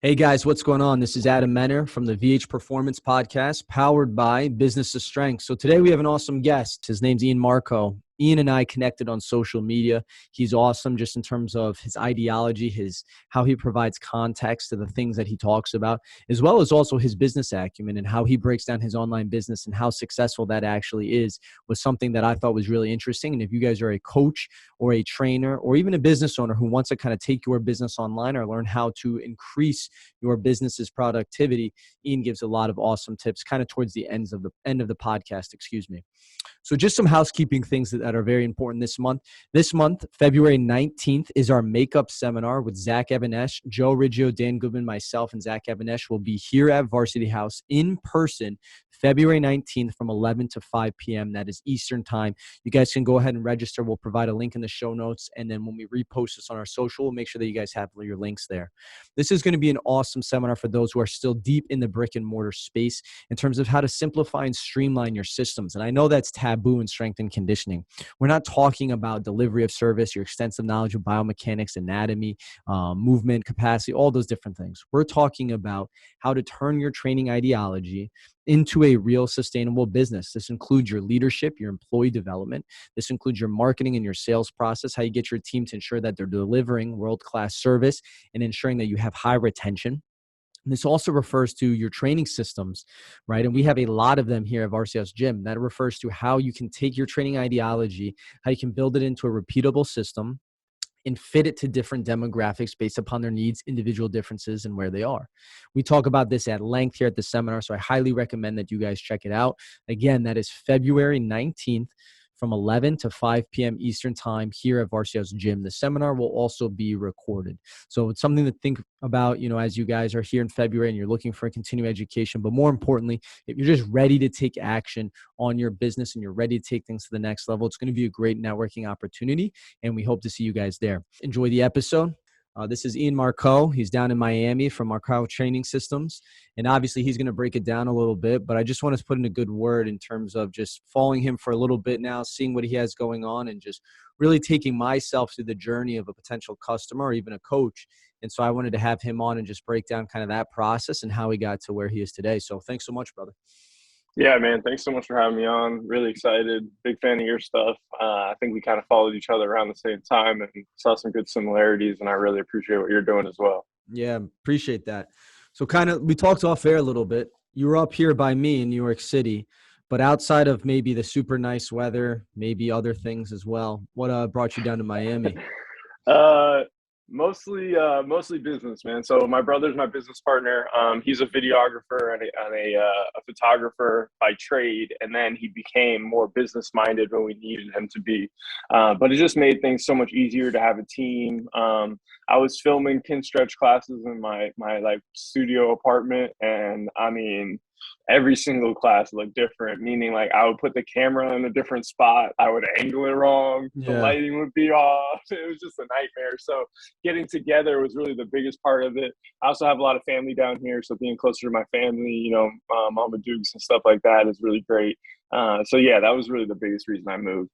Hey guys, what's going on? This is Adam Menner from the BOS Performance Podcast, powered by Business to Strength. So today we have an awesome guest. His name's Ian Markow. Ian and I connected on social media. He's awesome just in terms of his ideology, how he provides context to the things that he talks about, as well as also his business acumen and how he breaks down his online business and how successful that actually is, was something that I thought was really interesting. And if you guys are a coach or a trainer or even a business owner who wants to kind of take your business online or learn how to increase your business's productivity, Ian gives a lot of awesome tips kind of towards the end of the podcast, So just some housekeeping things that are very important this month. This month, February 19th, is our makeup seminar with Zach Evanesh. Joe Riggio, Dan Goodman, myself, and Zach Evanesh will be here at Varsity House in person February 19th from 11 to 5 p.m. That is Eastern time. You guys can go ahead and register. We'll provide a link in the show notes. And then when we repost this on our social, we'll make sure that you guys have your links there. This is going to be an awesome seminar for those who are still deep in the brick and mortar space in terms of how to simplify and streamline your systems. And I know that's taboo in strength and conditioning. We're not talking about delivery of service, your extensive knowledge of biomechanics, anatomy, movement, capacity, all those different things. We're talking about how to turn your training ideology into a real sustainable business. This includes your leadership, your employee development. This includes your marketing and your sales process, how you get your team to ensure that they're delivering world-class service and ensuring that you have high retention. And this also refers to your training systems, right? And we have a lot of them here at Varsity House Gym. That refers to how you can take your training ideology, how you can build it into a repeatable system and fit it to different demographics based upon their needs, individual differences, and where they are. We talk about this at length here at the seminar, so I highly recommend that you guys check it out. Again, that is February 19th from 11 to 5 p.m. Eastern time here at Varsity House Gym. The seminar will also be recorded. So it's something to think about, as you guys are here in February and you're looking for a continuing education. But more importantly, if you're just ready to take action on your business and you're ready to take things to the next level, it's going to be a great networking opportunity. And we hope to see you guys there. Enjoy the episode. This is Ian Markow. He's down in Miami from Markow Training Systems. And obviously he's going to break it down a little bit, but I just want to put in a good word in terms of just following him for a little bit now, seeing what he has going on and just really taking myself through the journey of a potential customer or even a coach. And so I wanted to have him on and just break down kind of that process and how he got to where he is today. So thanks so much, brother. Yeah, man. Thanks so much for having me on. Really excited. Big fan of your stuff. I think we kind of followed each other around the same time and saw some good similarities, and I really appreciate what you're doing as well. Yeah, appreciate that. So we talked off air a little bit. You were up here by me in New York City, but outside of maybe the super nice weather, maybe other things as well, what brought you down to Miami? Mostly business, man. So my brother's my business partner. He's a videographer and a photographer by trade, and then he became more business minded when we needed him to be. But it just made things so much easier to have a team. I was filming kin stretch classes in my like studio apartment, and I mean, every single class looked different, meaning like I would put the camera in a different spot. I would angle it wrong. The lighting would be off. It was just a nightmare. So getting together was really the biggest part of it. I also have a lot of family down here. So being closer to my family, Mama Dukes and stuff like that is really great. So yeah, that was really the biggest reason I moved.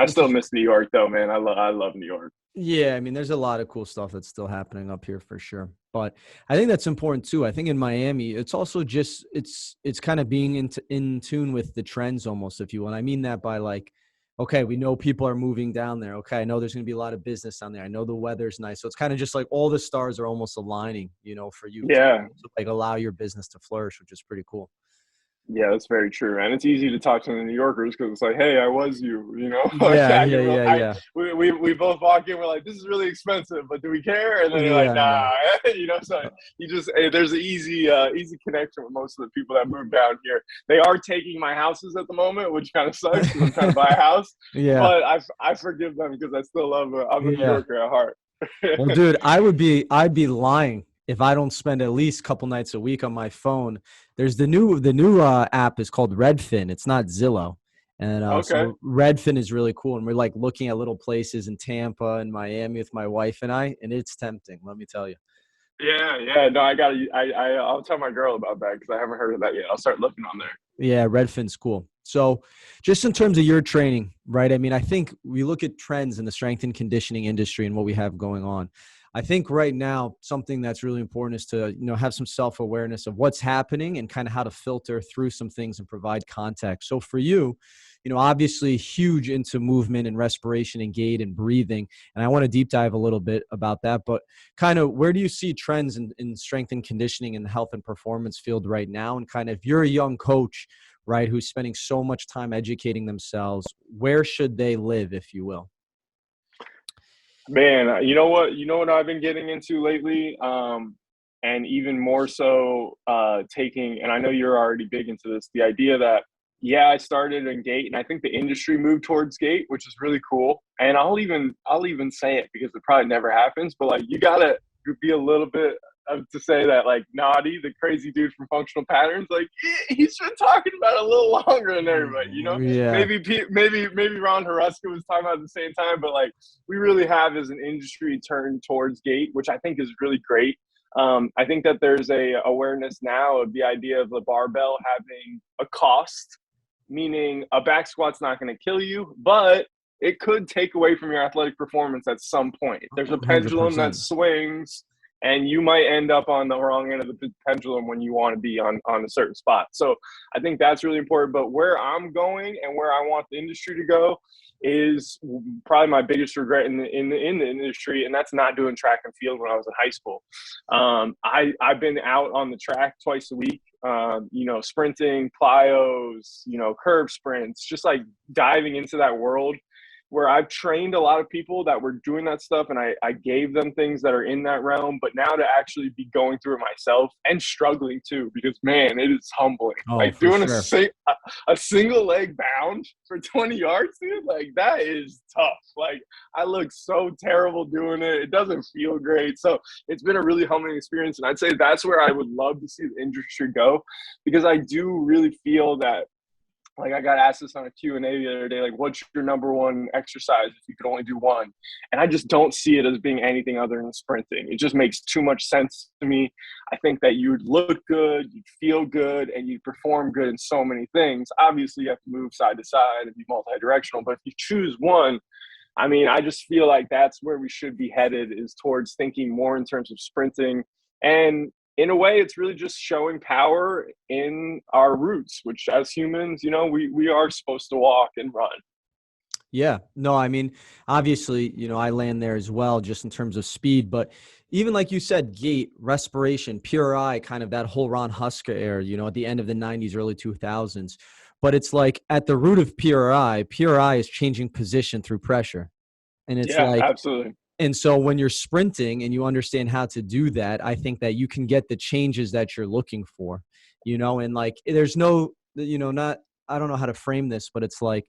I still miss New York though, man. I love New York. Yeah, I mean, there's a lot of cool stuff that's still happening up here for sure. But I think that's important too. I think in Miami, it's also just it's kind of being in tune with the trends almost, if you will. And I mean that by like, okay, we know people are moving down there. Okay, I know there's going to be a lot of business down there. I know the weather's nice. So it's kind of just like all the stars are almost aligning, for you to like allow your business to flourish, which is pretty cool. Yeah, that's very true. And it's easy to talk to the New Yorkers because it's like, hey, I was you, Yeah. We both walk in, we're like, this is really expensive, but do we care? And then you're like, nah, so there's an easy connection with most of the people that moved down here. They are taking my houses at the moment, which kind of sucks because I'm trying to buy a house. Yeah. But I forgive them because I still I'm a New Yorker at heart. Well, dude, I'd be lying if I don't spend at least a couple nights a week on my phone. There's the new app is called Redfin. It's not Zillow. And so Redfin is really cool. And we're like looking at little places in Tampa and Miami with my wife and I, and it's tempting, let me tell you. Yeah. No, I'll tell my girl about that because I haven't heard of that yet. I'll start looking on there. Yeah, Redfin's cool. So just in terms of your training, right? I mean, I think we look at trends in the strength and conditioning industry and what we have going on. I think right now, something that's really important is to, have some self-awareness of what's happening and kind of how to filter through some things and provide context. So for you, obviously huge into movement and respiration and gait and breathing. And I want to deep dive a little bit about that, but kind of where do you see trends in strength and conditioning in the health and performance field right now? And kind of if you're a young coach, right, who's spending so much time educating themselves, where should they live, if you will? Man, you know what I've been getting into lately, and even more so, taking. And I know you're already big into this. The idea that, yeah, I started in gait, and I think the industry moved towards gait, which is really cool. And I'll even say it because it probably never happens, but like you gotta be a little bit to say that, like, Naughty, the crazy dude from Functional Patterns, like he's been talking about it a little longer than everybody, Yeah. Maybe Ron Huruska was talking about it at the same time, but like we really have as an industry turned towards gait, which I think is really great. I think that there's a awareness now of the idea of the barbell having a cost, meaning a back squat's not going to kill you, but it could take away from your athletic performance at some point. There's a pendulum that 100%. swings, and you might end up on the wrong end of the pendulum when you want to be on a certain spot. So I think that's really important. But where I'm going and where I want the industry to go is probably my biggest regret in the industry, and that's not doing track and field when I was in high school. I've been out on the track twice a week, sprinting, plyos, curb sprints, just like diving into that world where I've trained a lot of people that were doing that stuff, and I gave them things that are in that realm. But now to actually be going through it myself and struggling too, because man, it is humbling. Oh, Like for doing sure. a single leg bound for 20 yards, dude, like that is tough. Like I look so terrible doing it. It doesn't feel great. So it's been a really humbling experience. And I'd say that's where I would love to see the industry go, because I do really feel that, like, I got asked this on a Q&A the other day, like, what's your number one exercise if you could only do one? And I just don't see it as being anything other than sprinting. It just makes too much sense to me. I think that you'd look good, you'd feel good, and you'd perform good in so many things. Obviously, you have to move side to side and be multi-directional, but if you choose one, I mean, I just feel like that's where we should be headed, is towards thinking more in terms of sprinting. And in a way, it's really just showing power in our roots, which as humans, we are supposed to walk and run. Yeah, no, I mean, obviously, I land there as well, just in terms of speed, but even like you said, gait, respiration, pure eye, kind of that whole Ron Husker era, at the end of the 90s, early 2000s. But it's like at the root of pure eye is changing position through pressure. And it's Yeah, like, absolutely. and so when you're sprinting and you understand how to do that, I think that you can get the changes that you're looking for, and like, there's no, not, I don't know how to frame this, but it's like,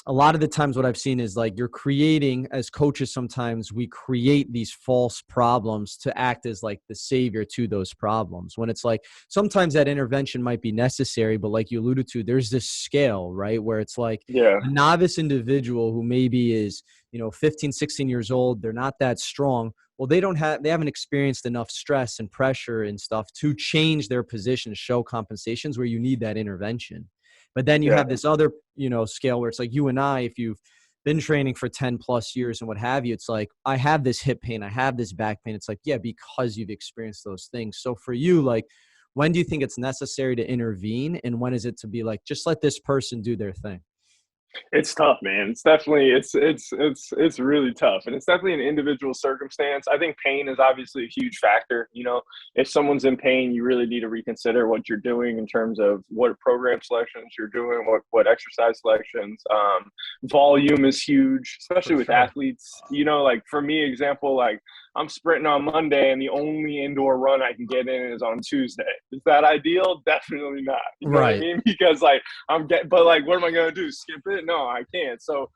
a lot of the times what I've seen is like you're creating, as coaches, sometimes we create these false problems to act as like the savior to those problems, when it's like sometimes that intervention might be necessary. But like you alluded to, there's this scale, right, where it's like Yeah. a novice individual who maybe is 15, 16 years old, they're not that strong. Well, they haven't experienced enough stress and pressure and stuff to change their position, show compensations where you need that intervention. But then you Yeah. have this other, scale where it's like you and I, if you've been training for 10 plus years and what have you, it's like, I have this hip pain, I have this back pain. It's like, yeah, because you've experienced those things. So for you, like, when do you think it's necessary to intervene? And when is it to be like, just let this person do their thing? It's tough, man. It's definitely it's really tough, and it's definitely an individual circumstance. I think pain is obviously a huge factor. If someone's in pain, you really need to reconsider what you're doing in terms of what program selections you're doing, what exercise selections. Volume is huge, especially For with sure. athletes. Like for me, example, like I'm sprinting on Monday, and the only indoor run I can get in is on Tuesday. Is that ideal? Definitely not. You know what I Right. mean? Because like but like, what am I going to do? Skip it? No, I can't. So,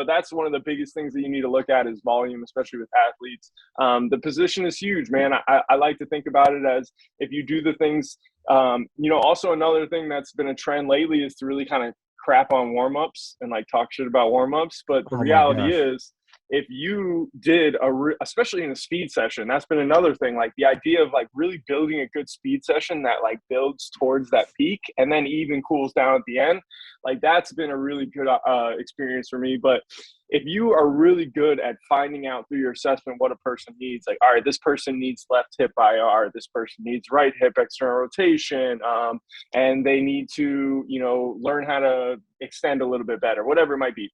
that's one of the biggest things that you need to look at is volume, especially with athletes. The position is huge, man. I like to think about it as, if you do the things, also another thing that's been a trend lately is to really kind of crap on warmups and like talk shit about warmups. But the Oh my reality gosh. is, if you did especially in a speed session, that's been another thing, like the idea of like really building a good speed session that like builds towards that peak and then even cools down at the end. Like that's been a really good experience for me. But if you are really good at finding out through your assessment what a person needs, like, all right, this person needs left hip IR, this person needs right hip external rotation, and they need to, you know, learn how to extend a little bit better, whatever it might be.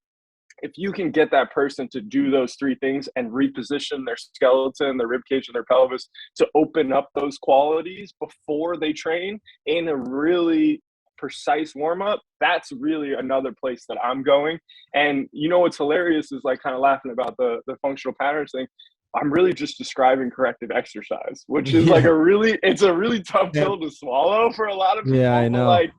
If you can get that person to do those three things and reposition their skeleton, their rib cage, and their pelvis to open up those qualities before they train in a really precise warm-up, that's really another place that I'm going. And you know what's hilarious is like kind of laughing about the functional patterns thing. I'm really just describing corrective exercise, which is like it's a really tough pill to swallow for a lot of people. Yeah, I know. But like,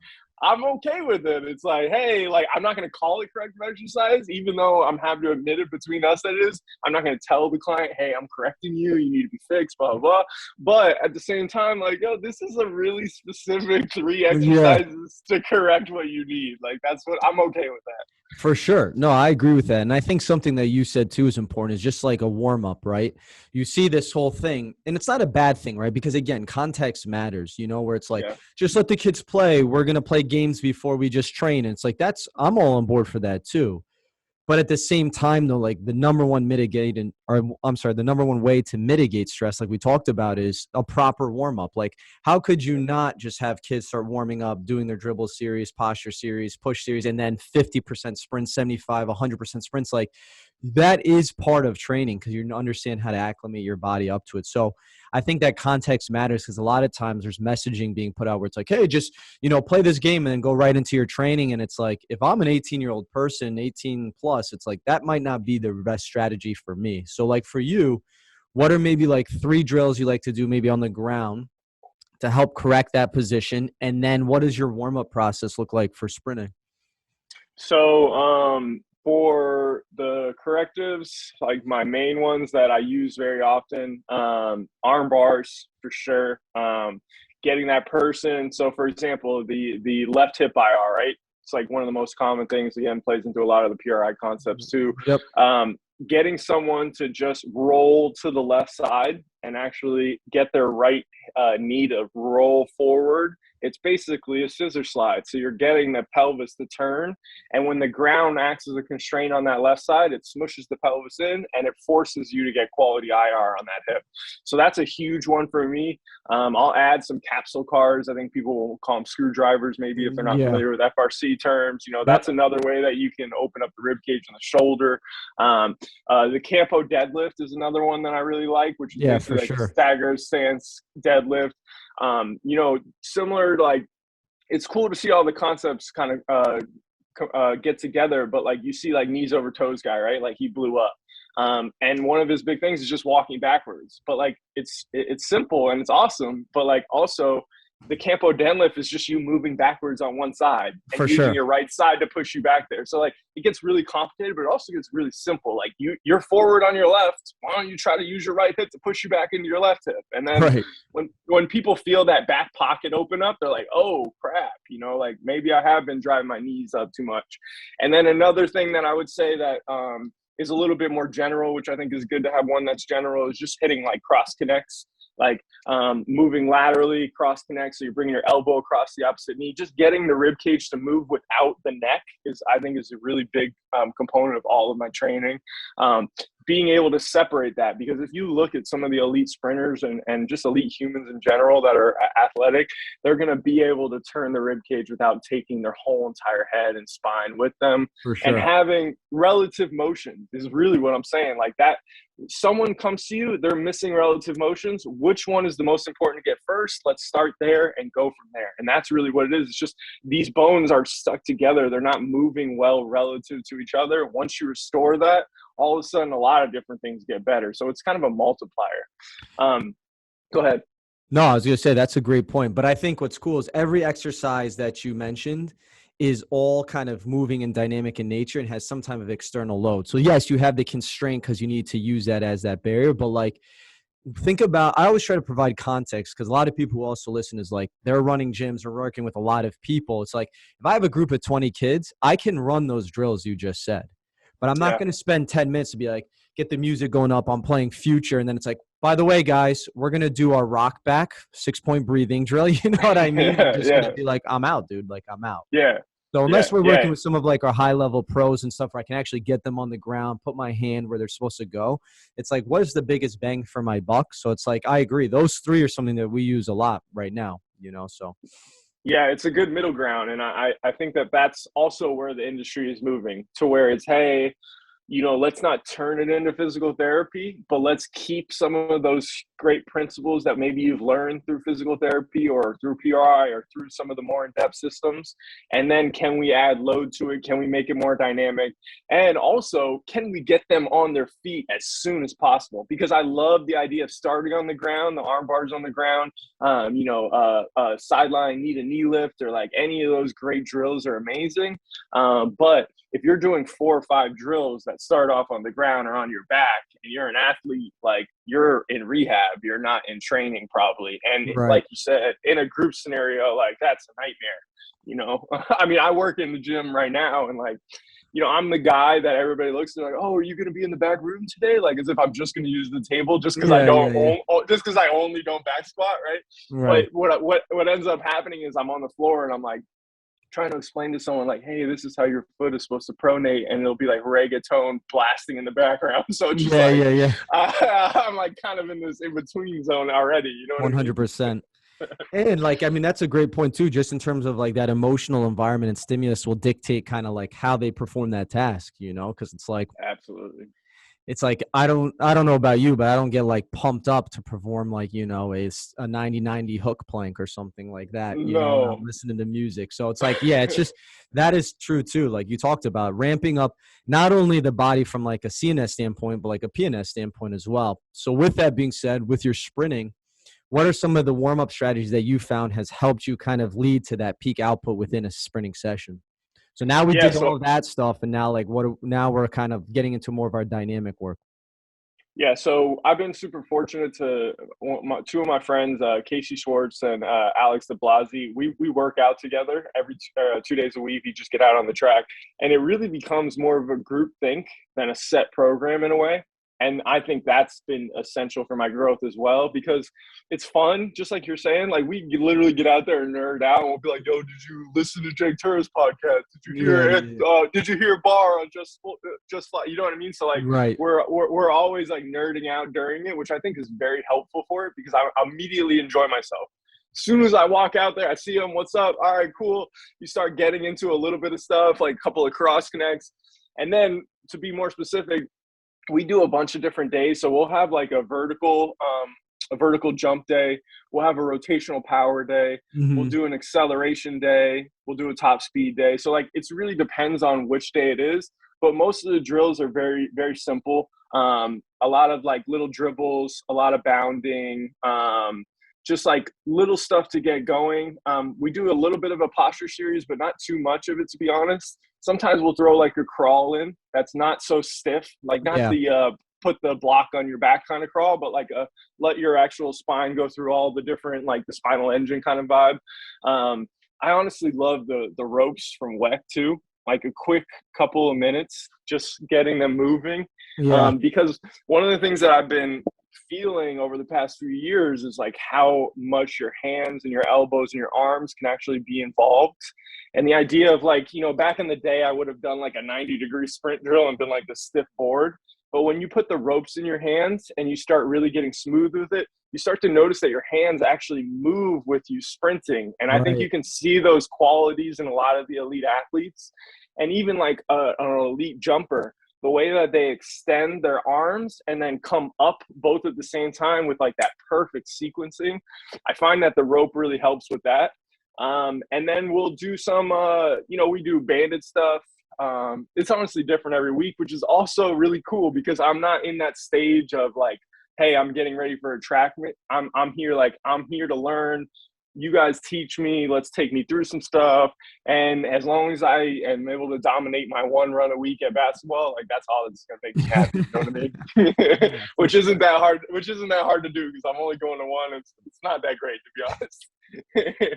I'm okay with it. It's like, hey, like, I'm not going to call it corrective exercise, even though I'm happy to admit it between us that it is. I'm not going to tell the client, hey, I'm correcting you. You need to be fixed, blah, blah, blah. But at the same time, like, yo, this is a really specific 3 exercises to correct what you need. Like, that's what I'm okay with that. For sure. No, I agree with that. And I think something that you said too is important is just like a warm up, right? You see this whole thing and it's not a bad thing, right? Because again, context matters, you know, where it's like, just let the kids play. We're going to play games before we just train. And it's like, I'm all on board for that too. But at the same time, though, like the number one way to mitigate stress, like we talked about, is a proper warm up. Like, how could you not just have kids start warming up, doing their dribble series, posture series, push series, and then 50% sprints, 75, 100% sprints? Like, that is part of training because you understand how to acclimate your body up to it. So I think that context matters because a lot of times there's messaging being put out where it's like, hey, just, you know, play this game and then go right into your training. And it's like, if I'm an 18-year-old person, 18 plus, it's like, that might not be the best strategy for me. So like for you, what are maybe like 3 drills you like to do maybe on the ground to help correct that position? And then what does your warm-up process look like for sprinting? So, for the correctives, like my main ones that I use very often, arm bars for sure. Getting that person. So for example, the left hip IR, right? It's like one of the most common things, again, plays into a lot of the PRI concepts too. Yep. Getting someone to just roll to the left side and actually get their right knee to roll forward. It's basically a scissor slide. So you're getting the pelvis to turn. And when the ground acts as a constraint on that left side, it smushes the pelvis in and it forces you to get quality IR on that hip. So that's a huge one for me. I'll add some capsule cars. I think people will call them screwdrivers, maybe, if they're not familiar with FRC terms. You know, that's another way that you can open up the rib cage and the shoulder. The Campo deadlift is another one that I really like, which is basically like a stagger stance deadlift. You know, similar to like, it's cool to see all the concepts kind of get together, but like you see like knees over toes guy, right? Like he blew up. And one of his big things is just walking backwards, but like it's simple and it's awesome. But like also the Campo deadlift is just you moving backwards on one side and using your right side to push you back there. So like it gets really complicated, but it also gets really simple. Like you're forward on your left. Why don't you try to use your right hip to push you back into your left hip? And then when people feel that back pocket open up, they're like, oh crap, you know, like maybe I have been driving my knees up too much. And then another thing that I would say that is a little bit more general, which I think is good to have one that's general, is just hitting like cross connects. Like moving laterally, cross connect, so you're bringing your elbow across the opposite knee. Just getting the rib cage to move without the neck I think is a really big component of all of my training. Being able to separate that, because if you look at some of the elite sprinters and just elite humans in general that are athletic, they're going to be able to turn the rib cage without taking their whole entire head and spine with them. And having relative motion is really what I'm saying. Like that, someone comes to you, they're missing relative motions. Which one is the most important to get first? Let's start there and go from there. And that's really what it is. It's just these bones are stuck together. They're not moving well relative to each other. Once you restore that, all of a sudden a lot of different things get better. So it's kind of a multiplier. Go ahead. No, I was going to say that's a great point. But I think what's cool is every exercise that you mentioned is all kind of moving and dynamic in nature and has some type of external load. So yes, you have the constraint because you need to use that as that barrier. But like, think about, I always try to provide context because a lot of people who also listen is like, they're running gyms or working with a lot of people. It's like, if I have a group of 20 kids, I can run those drills you just said. But I'm not going to spend 10 minutes to be like, get the music going up. I'm playing Future. And then it's like, by the way, guys, we're going to do our rock back 6-point breathing drill. You know what I mean? I'm just going to be like, I'm out, dude. Like, I'm out. Yeah. So Yeah. unless we're Yeah. working with some of like our high level pros and stuff where I can actually get them on the ground, put my hand where they're supposed to go, it's like, what is the biggest bang for my buck? So it's like, I agree. Those three are something that we use a lot right now, you know, so. Yeah, it's a good middle ground. And I think that that's also where the industry is moving to, where it's, hey, you know, let's not turn it into physical therapy, but let's keep some of those great principles that maybe you've learned through physical therapy or through PRI or through some of the more in-depth systems. And then can we add load to it? Can we make it more dynamic? And also, can we get them on their feet as soon as possible? Because I love the idea of starting on the ground, the arm bars on the ground, sideline knee lift, or like any of those great drills are amazing. But if you're doing 4 or 5 drills that start off on the ground or on your back, and you're an athlete, like, you're in rehab, you're not in training probably. And Right. like you said, in a group scenario, like, that's a nightmare, you know? I mean, I work in the gym right now, and like, you know, I'm the guy that everybody looks at like, oh, are you going to be in the back room today? Like, as if I'm just going to use the table just because I only don't back squat, right? Right. But what ends up happening is I'm on the floor and I'm like trying to explain to someone like, hey, this is how your foot is supposed to pronate, and it'll be like reggaeton blasting in the background. So it's just I'm like kind of in this in between zone already. You know what 100%. I mean? And like, I mean, that's a great point too, just in terms of like that emotional environment and stimulus will dictate kind of like how they perform that task, you know, because it's like, Absolutely. it's like, I don't know about you, but I don't get like pumped up to perform like, you know, a 90-90 hook plank or something like that, you know, when I'm listening to music. So it's like, yeah, it's just, that is true too. Like you talked about ramping up not only the body from like a CNS standpoint, but like a PNS standpoint as well. So with that being said, with your sprinting, what are some of the warm-up strategies that you found has helped you kind of lead to that peak output within a sprinting session? So now we did all of that stuff, and now like now we're kind of getting into more of our dynamic work. Yeah, so I've been super fortunate to two of my friends, Casey Schwartz and Alex de Blasi. We work out together every 2 days a week. We just get out on the track, and it really becomes more of a group think than a set program in a way. And I think that's been essential for my growth as well, because it's fun, just like you're saying. Like, we literally get out there and nerd out, and we'll be like, yo, did you listen to Jake Turner's podcast? Did you hear did you hear Bar on Just Fly? You know what I mean? So like, right. we're always like nerding out during it, which I think is very helpful for it, because I immediately enjoy myself. As soon as I walk out there, I see them, what's up? All right, cool. You start getting into a little bit of stuff, like a couple of cross connects. And then, to be more specific, we do a bunch of different days. So we'll have like a vertical jump day. We'll have a rotational power day. Mm-hmm. We'll do an acceleration day. We'll do a top speed day. So like, it really depends on which day it is, but most of the drills are very, very simple. A lot of like little dribbles, a lot of bounding, just like little stuff to get going. We do a little bit of a posture series, but not too much of it, to be honest. Sometimes we'll throw like a crawl in that's not so stiff, like not the put the block on your back kind of crawl, but like let your actual spine go through all the different, like the spinal engine kind of vibe. I honestly love the ropes from WEC too, like a quick couple of minutes, just getting them moving. Because one of the things that I've been feeling over the past few years is like how much your hands and your elbows and your arms can actually be involved. And the idea of like, you know, back in the day, I would have done like a 90-degree sprint drill and been like the stiff board. But when you put the ropes in your hands and you start really getting smooth with it, you start to notice that your hands actually move with you sprinting. And I think you can see those qualities in a lot of the elite athletes, and even like an elite jumper, the way that they extend their arms and then come up both at the same time with like that perfect sequencing. I find that the rope really helps with that. And then we'll do some, we do banded stuff. It's honestly different every week, which is also really cool, because I'm not in that stage of like, hey, I'm getting ready for a track. I'm here to learn. You guys teach me, let's take me through some stuff. And as long as I am able to dominate my one run a week at basketball, like that's all that's going to make me happy. You know what I mean? Which isn't that hard to do, because I'm only going to one. It's not that great, to be honest.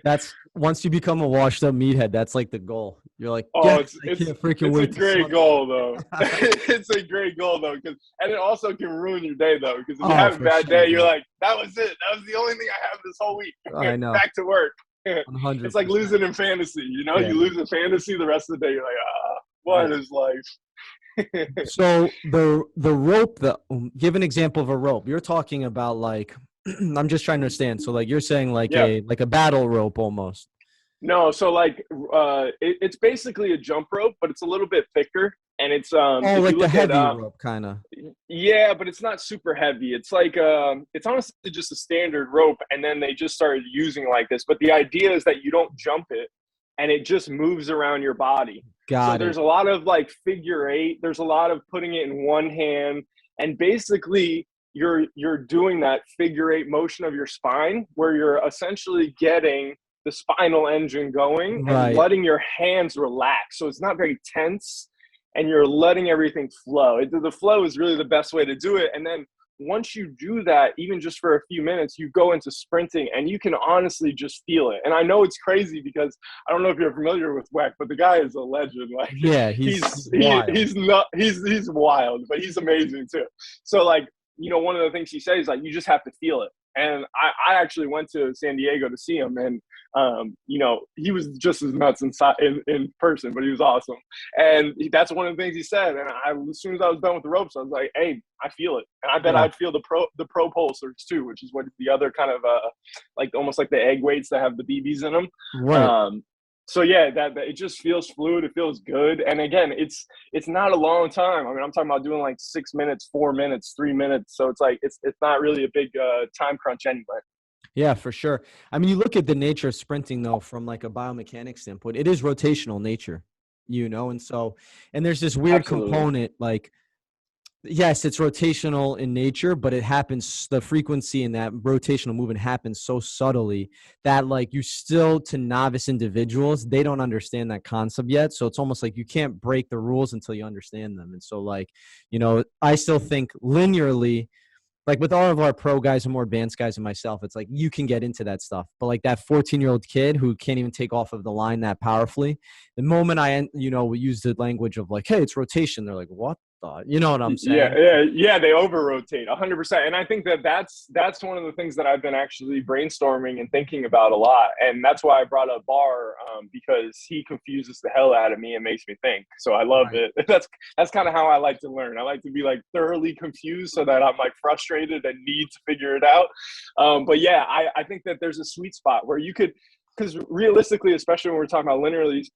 That's once you become a washed up meathead, that's like the goal. You're like, Oh, yes, I can't freaking it's a wait to great Sunday. goal though. It's a great goal though, and it also can ruin your day though, because if you Oh, have a for bad sure, day, you're bro. like, that was it. That was the only thing I have this whole week. I know. Back to work. It's like 100%. losing in fantasy. Yeah. You lose in fantasy, the rest of the day you're like, Yeah. what is life? So the rope, give an example of a rope. You're talking about like, I'm just trying to understand. So like you're saying like Yeah. a battle rope almost. No, so like it's basically a jump rope, but it's a little bit thicker, and it's Oh, if you like the look at heavy rope kind of. yeah, but it's not super heavy. It's like it's honestly just a standard rope, and then they just started using like this. But the idea is that you don't jump it, and it just moves around your body. So Got there's it. a lot of like figure eight. There's a lot of putting it in one hand, and basically you're doing that figure eight motion of your spine, where you're essentially getting the spinal engine going and Right. letting your hands relax. So it's not very tense, and you're letting everything flow. The flow is really the best way to do it. And then once you do that, even just for a few minutes, you go into sprinting and you can honestly just feel it. And I know it's crazy because I don't know if you're familiar with Weck, but the guy is a legend. Like Yeah, he's wild. he's wild, but he's amazing too. So like, one of the things he says, like, you just have to feel it. And I actually went to San Diego to see him, and he was just as nuts in person, but he was awesome. And that's one of the things he said. And as soon as I was done with the ropes, I was like, "Hey, I feel it." And I bet Yeah. I'd feel the propulsors too, which is what the other kind of like almost like the egg weights that have the BBs in them. Right. So yeah, that it just feels fluid. It feels good. And again, it's not a long time. I mean, I'm talking about doing like 6 minutes, 4 minutes, 3 minutes. So it's like it's not really a big time crunch anyway. Yeah, for sure. I mean, you look at the nature of sprinting though, from like a biomechanics standpoint, it is rotational nature, and there's this weird Absolutely. component, like, yes, it's rotational in nature, but it happens, the frequency in that rotational movement happens so subtly that like you still, to novice individuals, they don't understand that concept yet. So it's almost like you can't break the rules until you understand them. And so like, I still think linearly, like with all of our pro guys and more advanced guys and myself, it's like you can get into that stuff. But like that 14-year-old kid who can't even take off of the line that powerfully, the moment we use the language of like, hey, it's rotation, they're like, what the, you know what I'm saying? Yeah. They over rotate 100%. And I think that's one of the things that I've been actually brainstorming and thinking about a lot. And that's why I brought up Bar, because he confuses the hell out of me and makes me think. So I love Right. it. That's kind of how I like to learn. I like to be like thoroughly confused so that I'm like frustrated and need to figure it out. But yeah, I think that there's a sweet spot where you could, because realistically, especially when we're talking about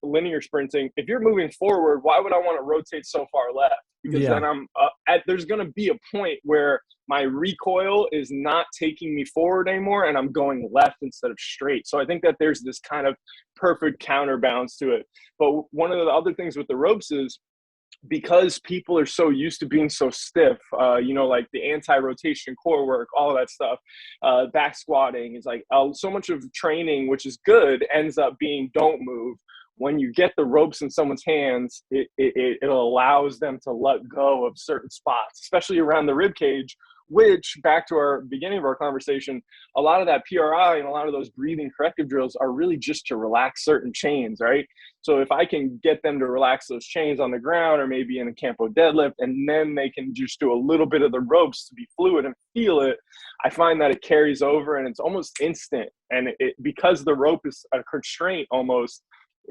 linear sprinting, if you're moving forward, why would I want to rotate so far left? Because Yeah. then there's going to be a point where my recoil is not taking me forward anymore, and I'm going left instead of straight. So I think that there's this kind of perfect counterbalance to it. But one of the other things with the ropes is, because people are so used to being so stiff, like the anti-rotation core work, all of that stuff, back squatting is like so much of training, which is good, ends up being don't move. When you get the ropes in someone's hands, it allows them to let go of certain spots, especially around the rib cage, which, back to our beginning of our conversation, a lot of that PRI and a lot of those breathing corrective drills are really just to relax certain chains, right? So if I can get them to relax those chains on the ground or maybe in a campo deadlift, and then they can just do a little bit of the ropes to be fluid and feel it, I find that it carries over and it's almost instant. And because the rope is a constraint almost,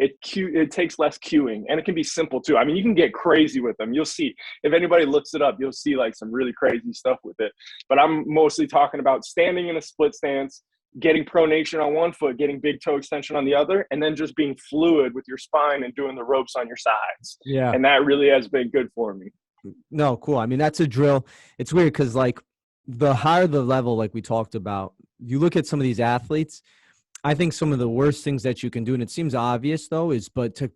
it takes less cueing, and it can be simple too. I mean, you can get crazy with them. You'll see, if anybody looks it up, you'll see like some really crazy stuff with it. But I'm mostly talking about standing in a split stance, getting pronation on one foot, getting big toe extension on the other, and then just being fluid with your spine and doing the ropes on your sides. Yeah. And that really has been good for me. No, cool. I mean, that's a drill. It's weird because like the higher the level, like we talked about, you look at some of these athletes, I think some of the worst things that you can do, and it seems obvious though, is but to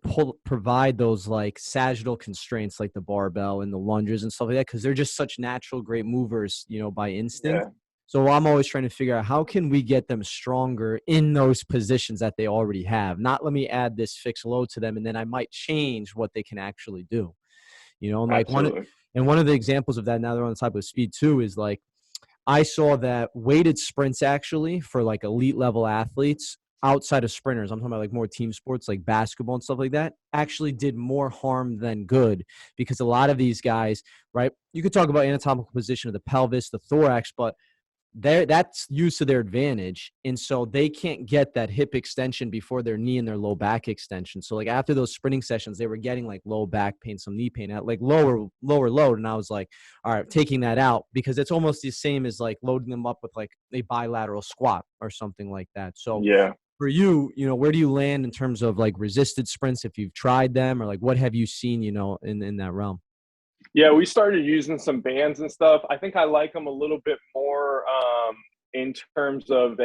provide those like sagittal constraints like the barbell and the lunges and stuff like that, because they're just such natural great movers, by instinct. Yeah. So I'm always trying to figure out how can we get them stronger in those positions that they already have. Not let me add this fixed load to them and then I might change what they can actually do. And like Absolutely. one of the examples of that, now they're on the type of speed too, is like I saw that weighted sprints actually for like elite level athletes outside of sprinters, I'm talking about like more team sports like basketball and stuff like that, actually did more harm than good, because a lot of these guys, right, you could talk about anatomical position of the pelvis, the thorax, but that's used to their advantage. And so they can't get that hip extension before their knee and their low back extension. So like after those sprinting sessions, they were getting like low back pain, some knee pain at like lower load. And I was like, all right, taking that out, because it's almost the same as like loading them up with like a bilateral squat or something like that. So Yeah. for you, where do you land in terms of like resisted sprints, if you've tried them, or like what have you seen, in that realm? Yeah, we started using some bands and stuff. I think I like them a little bit more in terms of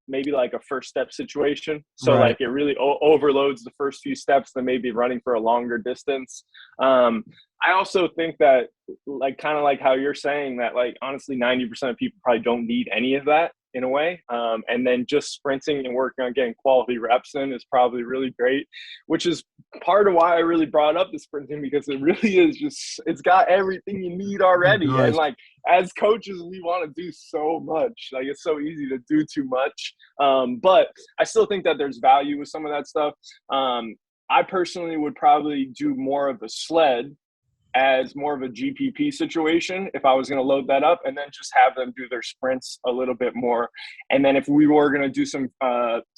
maybe like a first step situation. So Right. like it really overloads the first few steps than maybe running for a longer distance. I also think that like kind of like how you're saying that, like honestly 90% of people probably don't need any of that in a way. And then just sprinting and working on getting quality reps in is probably really great, which is part of why I really brought up the sprinting, because it really is just, it's got everything you need It already. And does. like, as coaches, we want to do so much. Like it's so easy to do too much. But I still think that there's value with some of that stuff. I personally would probably do more of the sled as more of a GPP situation if I was going to load that up, and then just have them do their sprints a little bit more. And then if we were going to do some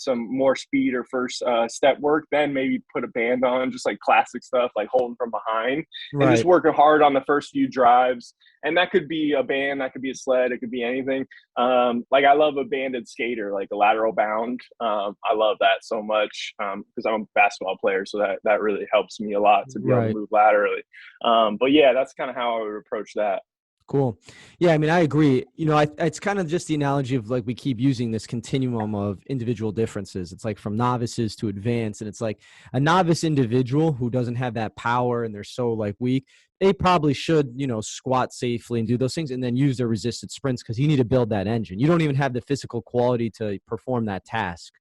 more speed or first step work, then maybe put a band on, just like classic stuff, like holding from behind, and just Right. working hard on the first few drives. And that could be a band, that could be a sled, it could be anything. Like I love a banded skater, like a lateral bound. I love that so much because I'm a basketball player, so that really helps me a lot to be able to Right. move laterally. But yeah, that's kind of how I would approach that. Cool. Yeah, I mean, I agree. It's kind of just the analogy of like we keep using this continuum of individual differences. It's like from novices to advanced, and it's like a novice individual who doesn't have that power and they're so like weak, they probably should, squat safely and do those things and then use their resisted sprints, because you need to build that engine. You don't even have the physical quality to perform that task.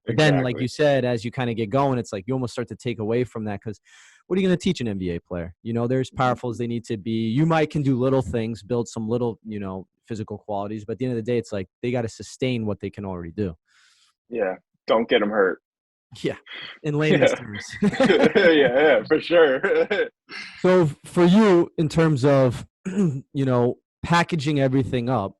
But then, like Exactly. you said, as you kind of get going, it's like you almost start to take away from that, because what are you going to teach an NBA player? They're as powerful as they need to be. You might can do little things, build some little, physical qualities, but at the end of the day, it's like they got to sustain what they can already do. Yeah. Don't get them hurt. Yeah. In layman's Yeah. terms. Yeah, for sure. So for you, in terms of, packaging everything up,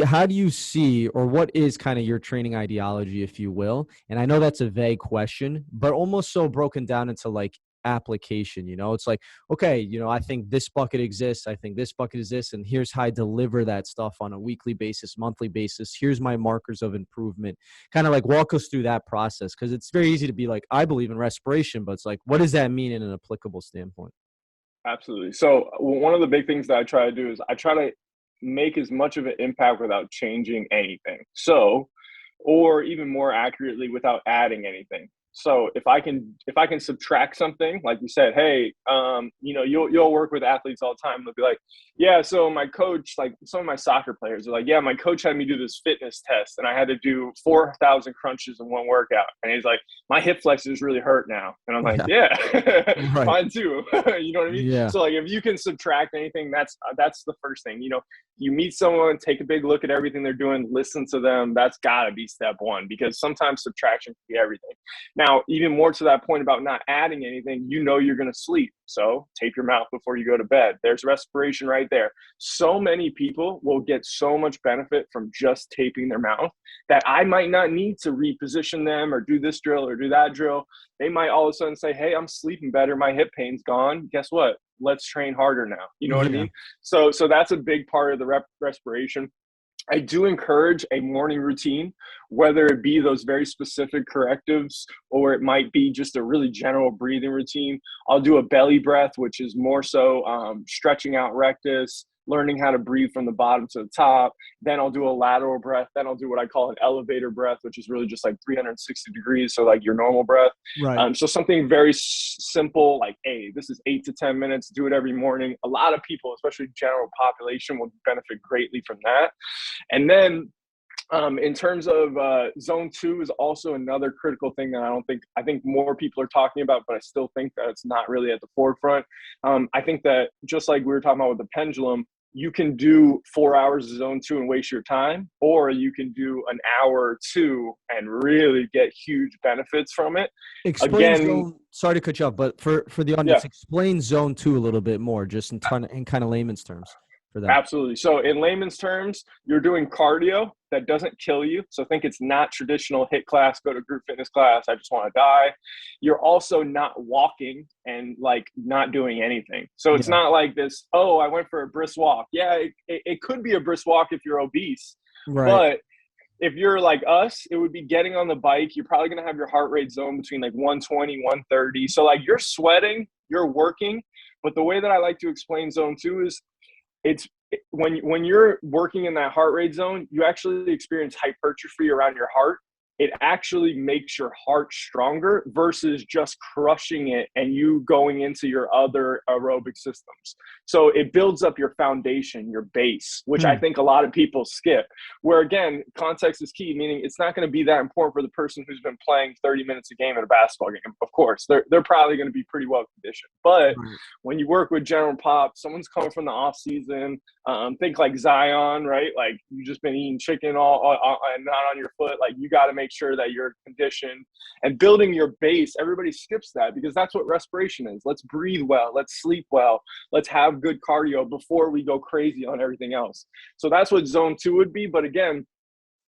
how do you see, or what is kind of your training ideology, if you will? And I know that's a vague question, but almost so broken down into like application. It's like, okay, I think this bucket exists, I think this bucket is this, and here's how I deliver that stuff on a weekly basis, monthly basis. Here's my markers of improvement. Kind of like walk us through that process, because it's very easy to be like, I believe in respiration, but it's like, what does that mean in an applicable standpoint? Absolutely. So one of the big things that I try to do is I try to make as much of an impact without changing anything. So, or even more accurately, without adding anything. So if I can subtract something, like you said, hey, you'll work with athletes all the time. They'll be like, yeah, so my coach, like some of my soccer players are like, yeah, my coach had me do this fitness test and I had to do 4,000 crunches in one workout. And he's like, my hip flexors really hurt now. And I'm like, Yeah. yeah, Right. mine too. You know what I mean? Yeah. So like, if you can subtract anything, that's the first thing. You meet someone, take a big look at everything they're doing, listen to them. That's gotta be step one, because sometimes subtraction can be everything. Now, even more to that point about not adding anything, you're going to sleep. So tape your mouth before you go to bed. There's respiration right there. So many people will get so much benefit from just taping their mouth that I might not need to reposition them or do this drill or do that drill. They might all of a sudden say, hey, I'm sleeping better. My hip pain's gone. Guess what? Let's train harder now. You know what I Yeah. mean? So that's a big part of the respiration. I do encourage a morning routine, whether it be those very specific correctives or it might be just a really general breathing routine. I'll do a belly breath, which is more so stretching out rectus, learning how to breathe from the bottom to the top. Then I'll do a lateral breath. Then I'll do what I call an elevator breath, which is really just like 360 degrees. So like your normal breath. Right. So something very simple, like, hey, this is 8 to 10 minutes, do it every morning. A lot of people, especially general population, will benefit greatly from that. And then in terms of zone 2 is also another critical thing that I think more people are talking about, but I still think that it's not really at the forefront. I think that just like we were talking about with the pendulum, you can do 4 hours of zone 2 and waste your time, or you can do an hour or two and really get huge benefits from it. Explain Again, zone. Sorry to cut you off, but for the yeah, audience, explain zone 2 a little bit more, just in kind of layman's terms for them. absolutely. So in layman's terms, you're doing cardio that doesn't kill you. So think it's not traditional hit class, go to group fitness class, I just want to die. You're also not walking and like not doing anything. So it's Yeah. not like this, oh, I went for a brisk walk. Yeah, it could be a brisk walk if you're obese, Right. but if you're like us, it would be getting on the bike. You're probably going to have your heart rate zone between like 120, 130. So like you're sweating, you're working. But the way that I like to explain zone 2 is it's when you're working in that heart rate zone, you actually experience hypertrophy around your heart. It actually makes your heart stronger versus just crushing it and you going into your other aerobic systems. So it builds up your foundation, your base, which I think a lot of people skip. Where again, context is key, meaning it's not going to be that important for the person who's been playing 30 minutes a game at a basketball game. Of course, they're probably going to be pretty well conditioned. But when you work with general pop, someone's coming from the off season, think like Zion, right? Like you just been eating chicken all and not on your foot. Like you got to make sure that you're conditioned and building your base. Everybody skips that because that's what respiration is. Let's breathe well. Let's sleep well. Let's have good cardio before we go crazy on everything else. So that's what zone 2 would be. But again,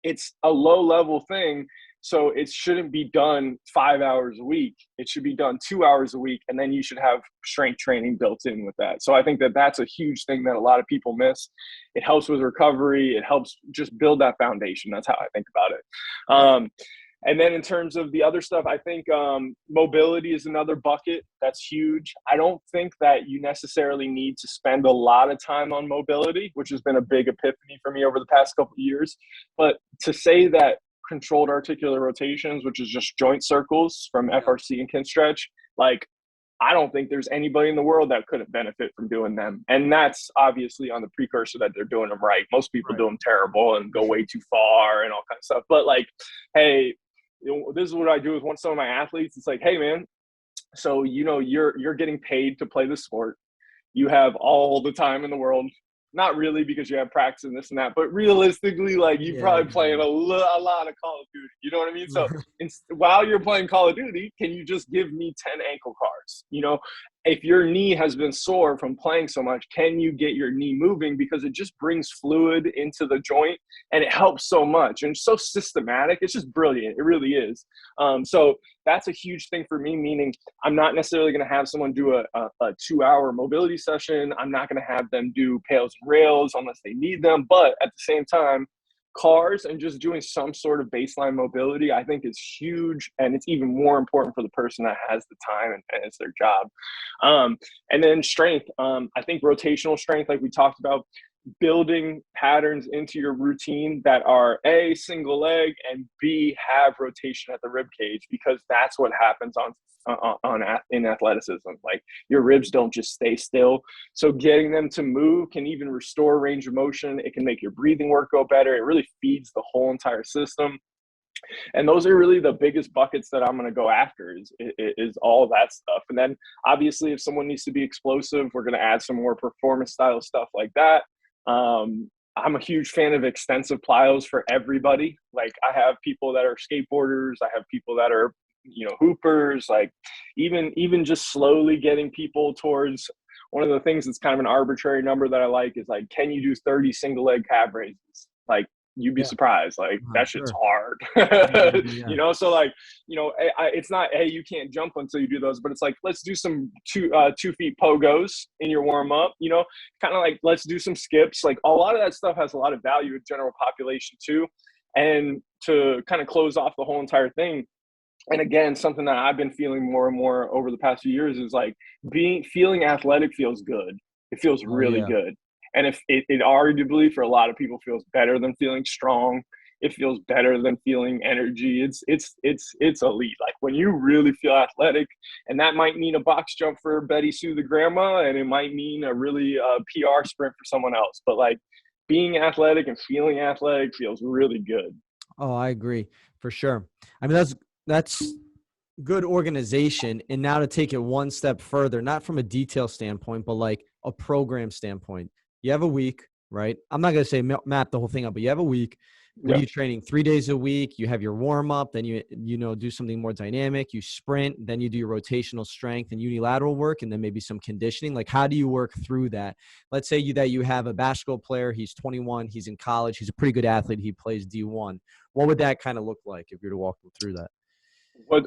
it's a low level thing. So it shouldn't be done 5 hours a week. It should be done 2 hours a week. And then you should have strength training built in with that. So I think that that's a huge thing that a lot of people miss. It helps with recovery. It helps just build that foundation. That's how I think about it. And then in terms of the other stuff, I think mobility is another bucket that's huge. I don't think that you necessarily need to spend a lot of time on mobility, which has been a big epiphany for me over the past couple of years. But to say that controlled articular rotations, which is just joint circles from FRC and Kinstretch, like I don't think there's anybody in the world that couldn't benefit from doing them. And that's obviously on the precursor that they're doing them right. Most people do them terrible and go way too far and all kinds of stuff. But like, hey, this is what I do with some of my athletes. It's like, hey man, so you're getting paid to play the sport. You have all the time in the world. Not really, because you have practice and this and that, but realistically, like you probably playing a lot of Call of Duty. You know what I mean? So while you're playing Call of Duty, can you just give me 10 ankle cars? If your knee has been sore from playing so much, can you get your knee moving? Because it just brings fluid into the joint and it helps so much. And it's so systematic. It's just brilliant. It really is. So that's a huge thing for me, meaning I'm not necessarily going to have someone do a 2-hour mobility session. I'm not going to have them do pails and rails unless they need them. But at the same time, cars and just doing some sort of baseline mobility, I think is huge. And it's even more important for the person that has the time and it's their job. And then strength. I think rotational strength, like we talked about, building patterns into your routine that are A, single leg, and B, have rotation at the rib cage, because that's what happens in athleticism. Like your ribs don't just stay still. So getting them to move can even restore range of motion. It can make your breathing work go better. It really feeds the whole entire system. And those are really the biggest buckets that I'm going to go after is all that stuff. And then obviously if someone needs to be explosive, we're going to add some more performance style stuff like that. I'm a huge fan of extensive plyos for everybody. Like I have people that are skateboarders. I have people that are, hoopers, like even just slowly getting people towards one of the things that's kind of an arbitrary number that I like is like, can you do 30 single leg calf raises? Like you'd be surprised. Like that shit's hard, So like, it's not, hey, you can't jump until you do those, but it's like, let's do some 2 feet pogos in your warm up, kind of like, let's do some skips. Like a lot of that stuff has a lot of value with general population too. And to kind of close off the whole entire thing. And again, something that I've been feeling more and more over the past few years is like feeling athletic feels good. It feels really good. And if it arguably for a lot of people feels better than feeling strong, it feels better than feeling energy. It's elite. Like when you really feel athletic, and that might mean a box jump for Betty Sue the grandma, and it might mean a really PR sprint for someone else. But like being athletic and feeling athletic feels really good. Oh, I agree for sure. I mean, that's good organization. And now to take it one step further, not from a detail standpoint, but like a program standpoint. You have a week, right? I'm not going to say map the whole thing up, but you have a week. What are Yeah. you training 3 days a week? You have your warm up, then you do something more dynamic. You sprint, then you do your rotational strength and unilateral work, and then maybe some conditioning. Like, how do you work through that? Let's say you have a basketball player. He's 21. He's in college. He's a pretty good athlete. He plays D1. What would that kind of look like if you were to walk them through that?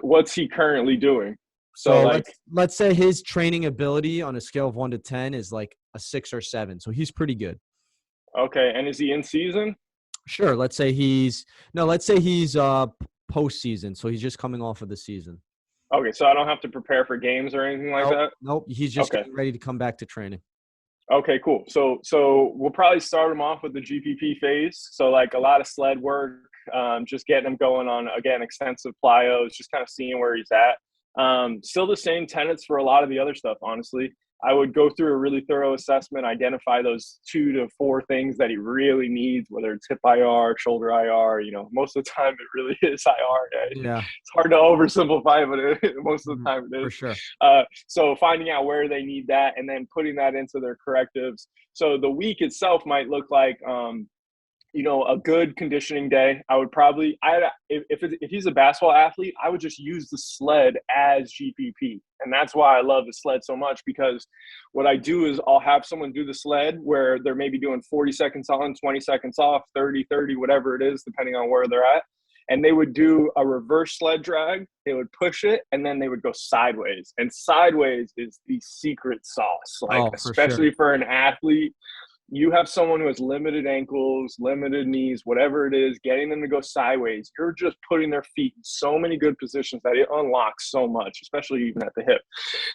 What's he currently doing? So So like, let's say his training ability on a scale of 1 to 10 is like a 6 or 7. So he's pretty good. okay, and is he in season? Sure. Let's say he's postseason. So he's just coming off of the season. Okay, so I don't have to prepare for games or anything like Nope. that? Nope. He's just Okay. getting ready to come back to training. Okay, cool. So we'll probably start him off with the GPP phase. So like a lot of sled work, just getting him going on, again, extensive plyos, just kind of seeing where he's at. Still the same tenets for a lot of the other stuff, honestly. I would go through a really thorough assessment, identify those 2 to 4 things that he really needs, whether it's hip IR, shoulder IR. Most of the time it really is IR. Right? Yeah. It's hard to oversimplify, but most of the time it is. For sure. So finding out where they need that and then putting that into their correctives. So the week itself might look like, a good conditioning day. I would probably, if he's a basketball athlete, I would just use the sled as GPP. And that's why I love the sled so much, because what I do is I'll have someone do the sled where they're maybe doing 40 seconds on, 20 seconds off, 30, whatever it is, depending on where they're at. And they would do a reverse sled drag. They would push it, and then they would go sideways. And sideways is the secret sauce, especially for an athlete. You have someone who has limited ankles, limited knees, whatever it is, getting them to go sideways. You're just putting their feet in so many good positions that it unlocks so much, especially even at the hip.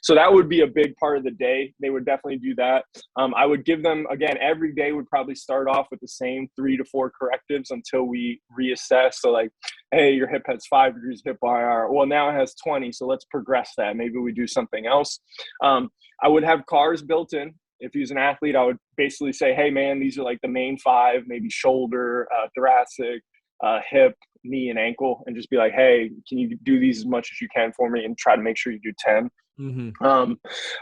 So that would be a big part of the day. They would definitely do that. I would give them, again, every day would probably start off with the same 3 to 4 correctives until we reassess. So like, hey, your hip has 5 degrees hip IR. Well, now it has 20. So let's progress that. Maybe we do something else. I would have cars built in. If he's an athlete, I would basically say, hey, man, these are like the main 5, maybe shoulder, thoracic, hip, knee, and ankle, and just be like, hey, can you do these as much as you can for me and try to make sure you do 10. Mm-hmm.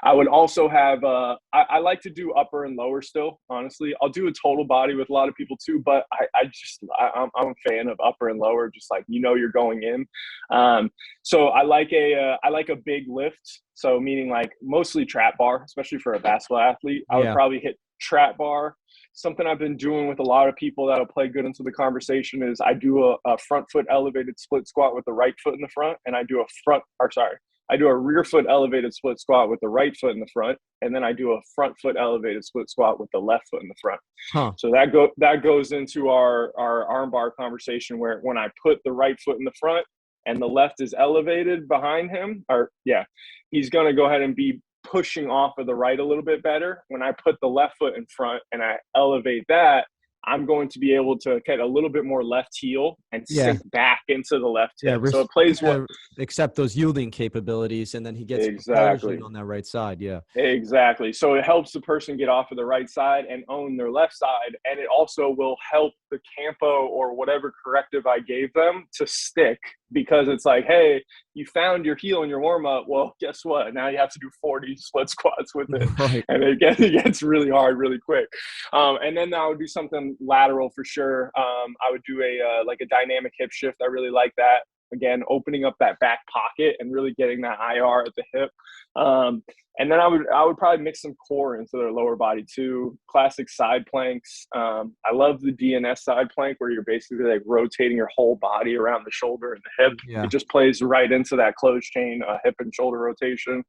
I would also have, I like to do upper and lower still, honestly. I'll do a total body with a lot of people too, but I'm a fan of upper and lower, just like, you're going in. So I like a big lift. So meaning like mostly trap bar, especially for a basketball athlete. I would probably hit trap bar. Something I've been doing with a lot of people that'll play good into the conversation is I do a front foot elevated split squat with the right foot in the front, and I do a rear foot elevated split squat with the right foot in the front, and then I do a front foot elevated split squat with the left foot in the front. So that goes into our arm bar conversation, where when I put the right foot in the front and the left is elevated behind him, he's going to go ahead and be pushing off of the right a little bit better. When I put the left foot in front and I elevate that, I'm going to be able to get a little bit more left heel and sink back into the left hip. So it plays accept those yielding capabilities, and then he gets exactly on that right side. Yeah, exactly. So it helps the person get off of the right side and own their left side, and it also will help the campo or whatever corrective I gave them to stick, because it's like, hey, you found your heel in your warm up. Well, guess what? Now you have to do 40 split squats with it, right. And it gets really hard really quick. And then I would do something lateral for sure. I would do a dynamic hip shift. I really like that. Again, opening up that back pocket and really getting that IR at the hip. And then I would probably mix some core into their lower body too. Classic side planks. I love the DNS side plank, where you're basically like rotating your whole body around the shoulder and the hip. Yeah. It just plays right into that closed chain hip and shoulder rotation.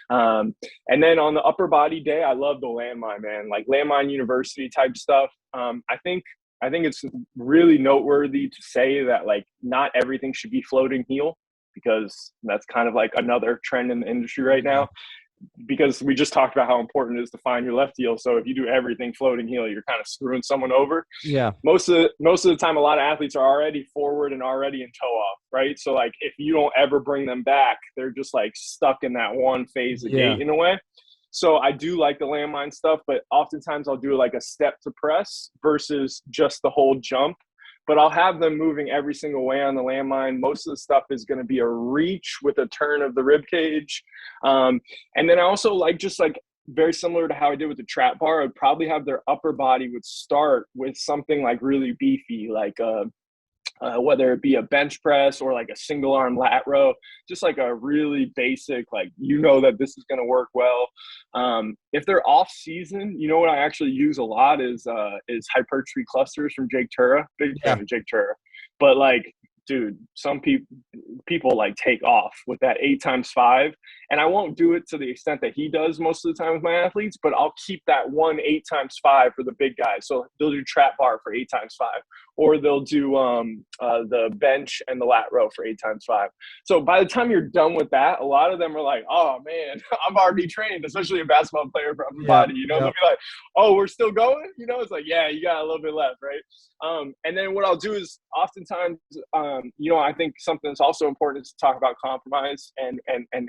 And then on the upper body day, I love the landmine, man, like landmine university type stuff. I think it's really noteworthy to say that like not everything should be floating heel, because that's kind of like another trend in the industry right now. Because we just talked about how important it is to find your left heel. So if you do everything floating heel, you're kind of screwing someone over. Yeah. Most of the time, a lot of athletes are already forward and already in toe off, right? So like if you don't ever bring them back, they're just like stuck in that one phase of gait in a way. So I do like the landmine stuff, but oftentimes I'll do like a step to press versus just the whole jump. But I'll have them moving every single way on the landmine. Most of the stuff is going to be a reach with a turn of the rib cage. And then I also like very similar to how I did with the trap bar, I'd probably have their upper body would start with something like really beefy, like whether it be a bench press or like a single arm lat row, just like a really basic, like, that this is going to work well. If they're off season, what I actually use a lot is hypertrophy clusters from Jake Tura. Big fan of Jake Tura. But like, dude, some people like take off with that 8x5, and I won't do it to the extent that he does most of the time with my athletes, but I'll keep that 8x5 for the big guys. So they'll do trap bar for 8x5, or they'll do the bench and the lat row for 8x5. So by the time you're done with that, a lot of them are like, oh man, I'm already trained, especially a basketball player for upper body, they'll be like, oh, we're still going? It's like, yeah, you got a little bit left, right? And then what I'll do is oftentimes, I think something that's also important is to talk about compromise and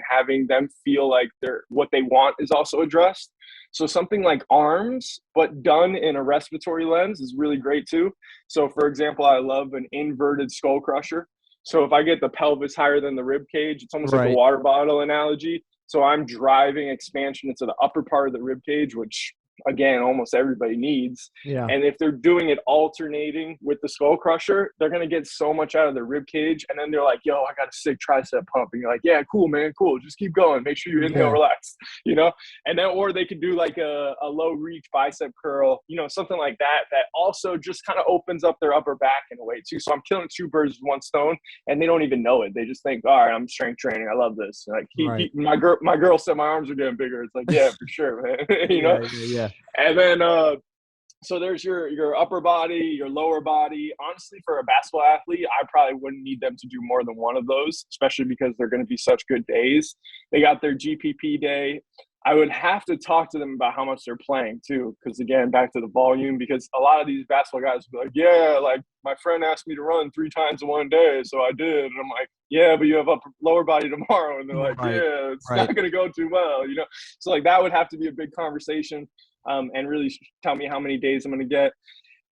having them feel like what they want is also addressed. So something like arms, but done in a respiratory lens is really great too. So for example, I love an inverted skull crusher. So if I get the pelvis higher than the rib cage, it's almost like a water bottle analogy. So I'm driving expansion into the upper part of the rib cage, which again, almost everybody needs. Yeah. And if they're doing it alternating with the skull crusher, they're going to get so much out of their rib cage. And then they're like, yo, I got a sick tricep pump. And you're like, yeah, cool, man. Cool. Just keep going. Make sure you inhale, relax, and then, or they could do like a low reach bicep curl, something like that also just kind of opens up their upper back in a way too. So I'm killing two birds with one stone, and they don't even know it. They just think, all right, I'm strength training. I love this. Like my girl said my arms are getting bigger. It's like, yeah, for sure, man. Yeah. And then, so there's your upper body, your lower body. Honestly, for a basketball athlete, I probably wouldn't need them to do more than one of those, especially because they're going to be such good days. They got their GPP day. I would have to talk to them about how much they're playing too, because again, back to the volume, because a lot of these basketball guys will be like, yeah, like my friend asked me to run 3 times in one day, so I did. And I'm like, yeah, but you have lower body tomorrow. And they're like, yeah, it's not going to go too well, So like that would have to be a big conversation, and really tell me how many days I'm going to get.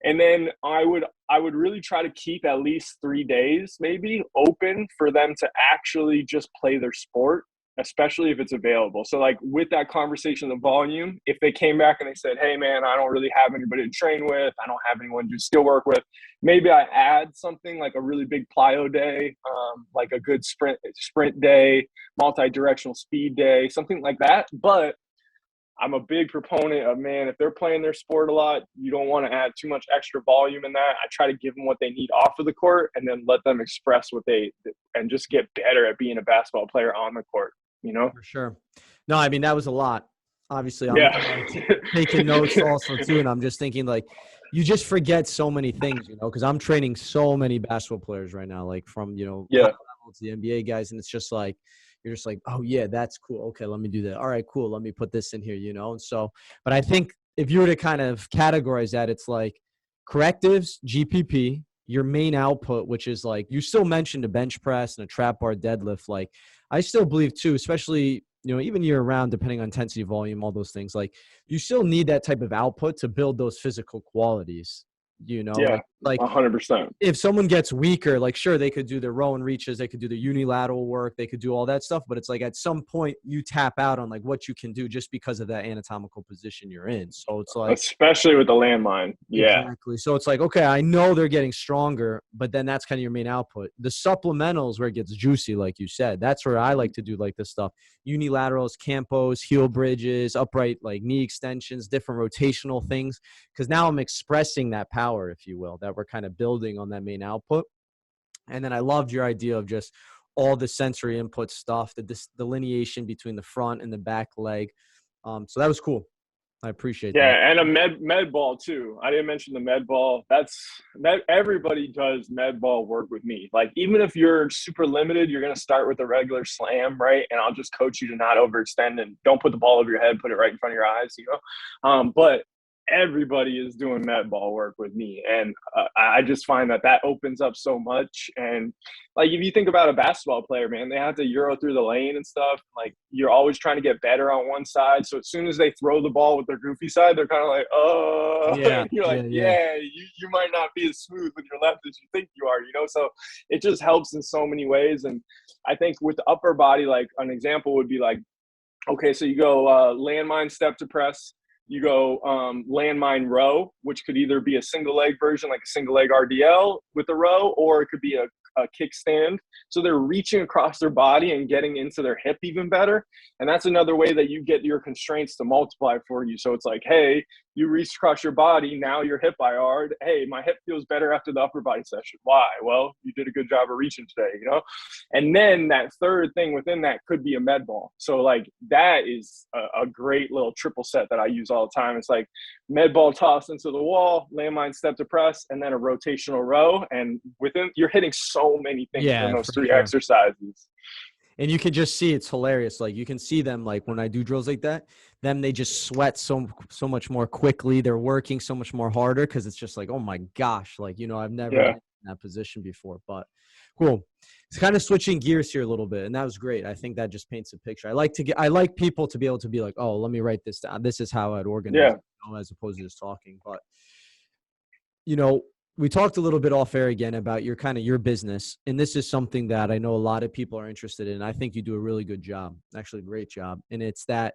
And then I would really try to keep at least 3 days maybe open for them to actually just play their sport, especially if it's available. So like with that conversation of volume, if they came back and they said, hey man, I don't really have anybody to train with, I don't have anyone to do skill work with, maybe I add something like a really big plyo day, like a good sprint day, multi-directional speed day, something like that. But I'm a big proponent of, man, if they're playing their sport a lot, you don't want to add too much extra volume in that. I try to give them what they need off of the court and then let them express and just get better at being a basketball player on the court, For sure. No, I mean, that was a lot. Obviously, I'm taking notes also too. And I'm just thinking like, you just forget so many things, because I'm training so many basketball players right now, like from, to the NBA guys. And it's just like, you're just like, oh yeah, that's cool. Okay, let me do that. All right, cool. Let me put this in here, And so, but I think if you were to kind of categorize that, it's like correctives, GPP, your main output, which is like, you still mentioned a bench press and a trap bar deadlift. Like I still believe too, especially, even year round, depending on intensity, volume, all those things, like you still need that type of output to build those physical qualities. Like 100%. If someone gets weaker, like sure, they could do their row and reaches, they could do the unilateral work, they could do all that stuff, but it's like at some point you tap out on like what you can do just because of that anatomical position you're in. So it's like, especially with the landmine. Yeah, exactly. So it's like, okay, I know they're getting stronger, but then that's kind of your main output. The supplementals where it gets juicy, like you said, that's where I like to do like this stuff: unilaterals, campos, heel bridges, upright like knee extensions, different rotational things, because now I'm expressing that power, if you will, that we're kind of building on that main output. And then I loved your idea of just all the sensory input stuff, the delineation between the front and the back leg. So that was cool. I appreciate that. Yeah, and a med ball too. I didn't mention the med ball. That everybody does med ball work with me. Like even if you're super limited, you're gonna start with a regular slam, right? And I'll just coach you to not overextend and don't put the ball over your head, put it right in front of your eyes, But everybody is doing med ball work with me, and I just find that opens up so much. And like if you think about a basketball player, man, they have to euro through the lane and stuff. Like you're always trying to get better on one side, so as soon as they throw the ball with their goofy side, they're kind of like, oh, yeah. You're like, you might not be as smooth with your left as you think you are, So it just helps in so many ways. And I think with the upper body, like an example would be like Okay, so you go landmine step to press. You go landmine row, which could either be a single leg version, like a single leg RDL with a row, or it could be a kickstand. So they're reaching across their body and getting into their hip even better. And that's another way that you get your constraints to multiply for you. So it's like, hey, you reached across your body, now your hip IR'd. Hey, my hip feels better after the upper body session. Why? Well, you did a good job of reaching today, you know? And then that third thing within that could be a med ball. So like that is a great little triple set that I use all the time. It's like med ball toss into the wall, landmine step to press, and then a rotational row. And within, you're hitting so many things within those three exercises. And you can just see it's hilarious. Like you can see them, like when I do drills like that, them, they just sweat so much more quickly. They're working so much more harder because it's just like, oh my gosh, like, you know, I've never been in that position before. But cool. It's kind of switching gears here a little bit, and that was great. I think that just paints a picture. I like people to be able to be like, oh, let me write this down. This is how I'd organize it, you know, as opposed to just talking. But you know, we talked a little bit off air again about your business. And this is something that I know a lot of people are interested in. I think you do a really good job, actually a great job. And it's that,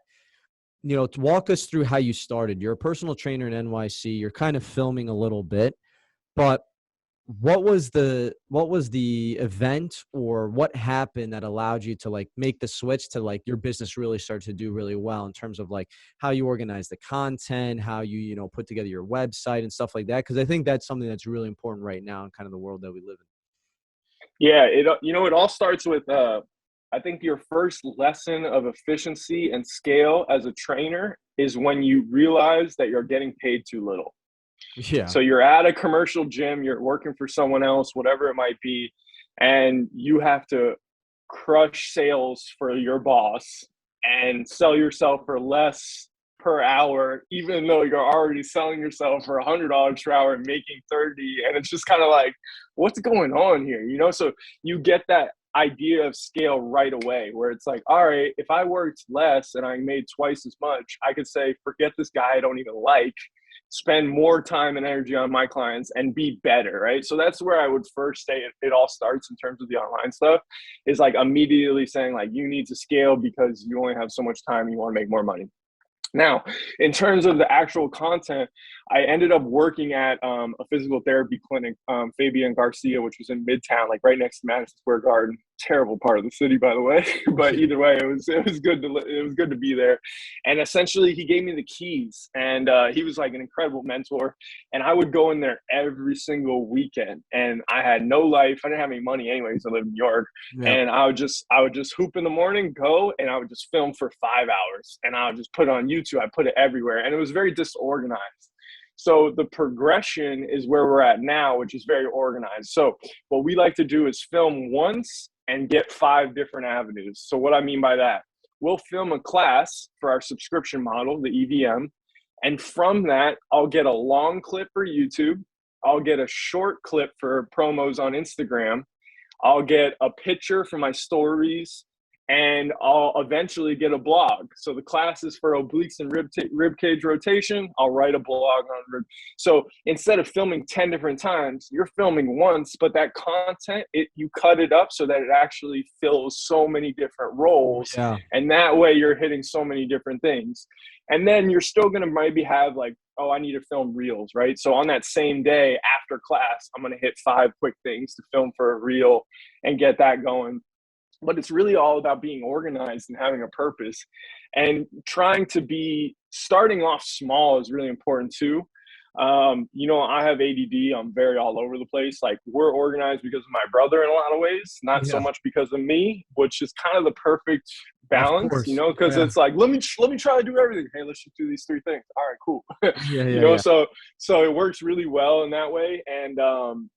you know, to walk us through how you started. You're a personal trainer in NYC. You're kind of filming a little bit, but what was the event or what happened that allowed you to like make the switch to like your business really start to do really well in terms of like how you organize the content, how you know, put together your website and stuff like that? Cause I think that's something that's really important right now in kind of the world that we live in. Yeah. It all starts with, I think your first lesson of efficiency and scale as a trainer is when you realize that you're getting paid too little. Yeah. So you're at a commercial gym, you're working for someone else, whatever it might be, and you have to crush sales for your boss and sell yourself for less per hour, even though you're already selling yourself for $100 per hour and making 30. And it's just kind of like, what's going on here? You know, so you get that idea of scale right away where it's like, all right, if I worked less and I made twice as much, I could say, forget this guy I don't even like, spend more time and energy on my clients and be better, right? So that's where I would first say it all starts in terms of the online stuff, is like immediately saying like, you need to scale because you only have so much time, you want to make more money. Now, in terms of the actual content, I ended up working at a physical therapy clinic, Fabian Garcia, which was in Midtown, like right next to Madison Square Garden. Terrible part of the city, by the way. But either way, it was good to be there. And essentially, he gave me the keys, and he was like an incredible mentor. And I would go in there every single weekend, and I had no life. I didn't have any money anyways. I lived in New York, and I would just hoop in the morning, go, and I would just film for 5 hours, and I would just put it on YouTube. I put it everywhere, and it was very disorganized. So the progression is where we're at now, which is very organized. So what we like to do is film once and get 5 different avenues. So what I mean by that, we'll film a class for our subscription model, the EVM. And from that, I'll get a long clip for YouTube. I'll get a short clip for promos on Instagram. I'll get a picture for my stories. And I'll eventually get a blog. So the class is for obliques and rib cage rotation. I'll write a blog on rib. So instead of filming 10 different times, you're filming once, but that content, you cut it up so that it actually fills so many different roles. Yeah. And that way you're hitting so many different things. And then you're still going to maybe have like, oh, I need to film reels, right? So on that same day after class, I'm going to hit 5 quick things to film for a reel and get that going. But it's really all about being organized and having a purpose, and trying to be starting off small is really important too. You know, I have ADD. I'm very all over the place. Like, we're organized because of my brother in a lot of ways, not so much because of me, which is kind of the perfect balance, you know, because it's like, let me try to do everything. Hey, let's just do these 3 things. All right, cool. You know, so it works really well in that way. And,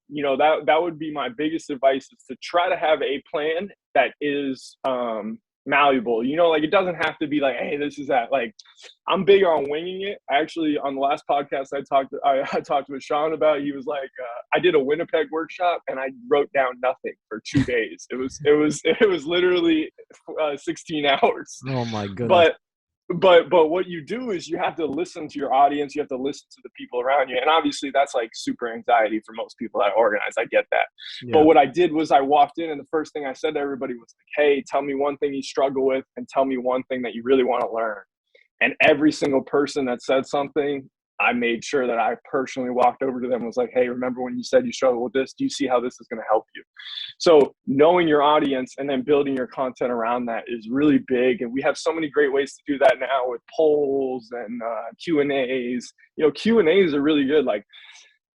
you know, that would be my biggest advice, is to try to have a plan that is, malleable. You know, like, it doesn't have to be like, hey, this is that. Like, I'm big on winging it. Actually, on the last podcast I talked with Sean about, he was like, I did a Winnipeg workshop and I wrote down nothing for 2 days. It was literally 16 hours. Oh my goodness. but what you do is you have to listen to your audience. You have to listen to the people around you. And obviously that's like super anxiety for most people that organize. I get that. Yeah. But what I did was I walked in and the first thing I said to everybody was like, hey, tell me one thing you struggle with and tell me one thing that you really want to learn. And every single person that said something, I made sure that I personally walked over to them and was like, hey, remember when you said you struggle with this? Do you see how this is going to help you? So knowing your audience and then building your content around that is really big. And we have so many great ways to do that now with polls and Q&As. You know, Q&As are really good. Like,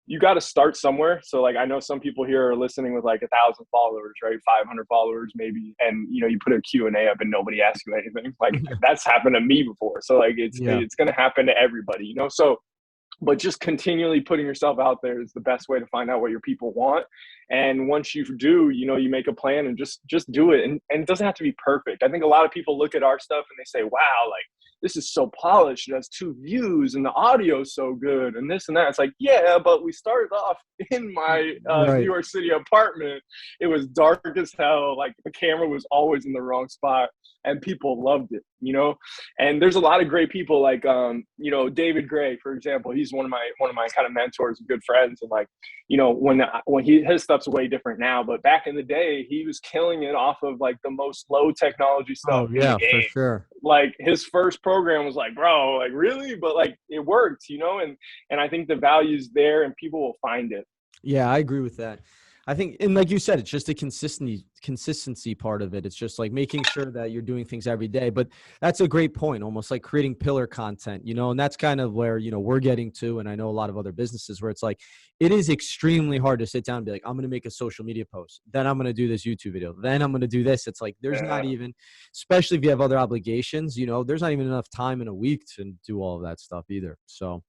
you got to start somewhere. So like, I know some people here are listening with like 1,000 followers, right? 500 followers maybe. And, you know, you put a Q&A up and nobody asks you anything. Like that's happened to me before. So like, it's going to happen to everybody, you know? So, but just continually putting yourself out there is the best way to find out what your people want. And once you do, you know, you make a plan and just do it. And it doesn't have to be perfect. I think a lot of people look at our stuff and they say, wow, like this is so polished. It has 2 views and the audio is so good and this and that. It's like, yeah, but we started off in my New York City apartment. It was dark as hell. Like the camera was always in the wrong spot and people loved it, you know? And there's a lot of great people like, you know, David Gray, for example, he's one of my kind of mentors and good friends. And like, you know, when his stuff's way different now, but back in the day, he was killing it off of like the most low technology stuff. Oh yeah, for sure. Like his first program was like, bro, like really? But like it worked, you know? And I think the value's there and people will find it. Yeah, I agree with that. I think, and like you said, it's just a consistency part of it. It's just like making sure that you're doing things every day. But that's a great point, almost like creating pillar content, you know, and that's kind of where, you know, we're getting to. And I know a lot of other businesses where it's like, it is extremely hard to sit down and be like, I'm going to make a social media post. Then I'm going to do this YouTube video. Then I'm going to do this. It's like, there's not even, especially if you have other obligations, you know, there's not even enough time in a week to do all of that stuff either. So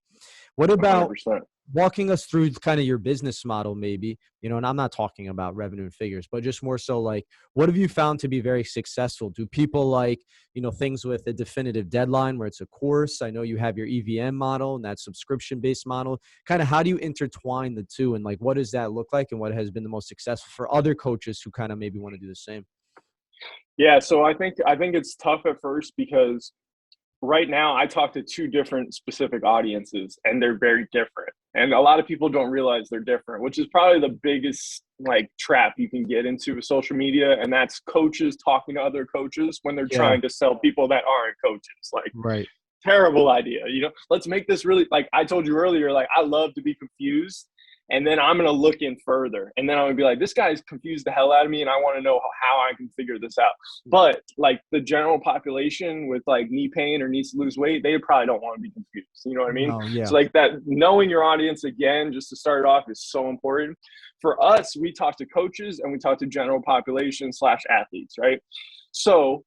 what about 100%. Walking us through kind of your business model, maybe, you know, and I'm not talking about revenue and figures, but just more so like, what have you found to be very successful? Do people like, you know, things with a definitive deadline where it's a course? I know you have your EVM model and that subscription-based model. Kind of how do you intertwine the two and like, what does that look like and what has been the most successful for other coaches who kind of maybe want to do the same? Yeah. So I think it's tough at first because right now I talk to 2 different specific audiences and they're very different. And a lot of people don't realize they're different, which is probably the biggest like trap you can get into with social media. And that's coaches talking to other coaches when they're trying to sell people that aren't coaches. Like, terrible idea. You know, let's make this really, like I told you earlier, like I love to be confused. And then I'm going to look in further. And then I'm going to be like, this guy's confused the hell out of me. And I want to know how I can figure this out. But like the general population with like knee pain or needs to lose weight, they probably don't want to be confused. You know what I mean? Oh, yeah. So like that, knowing your audience again, just to start off is so important. For us, we talk to coaches and we talk to general population / athletes, right? So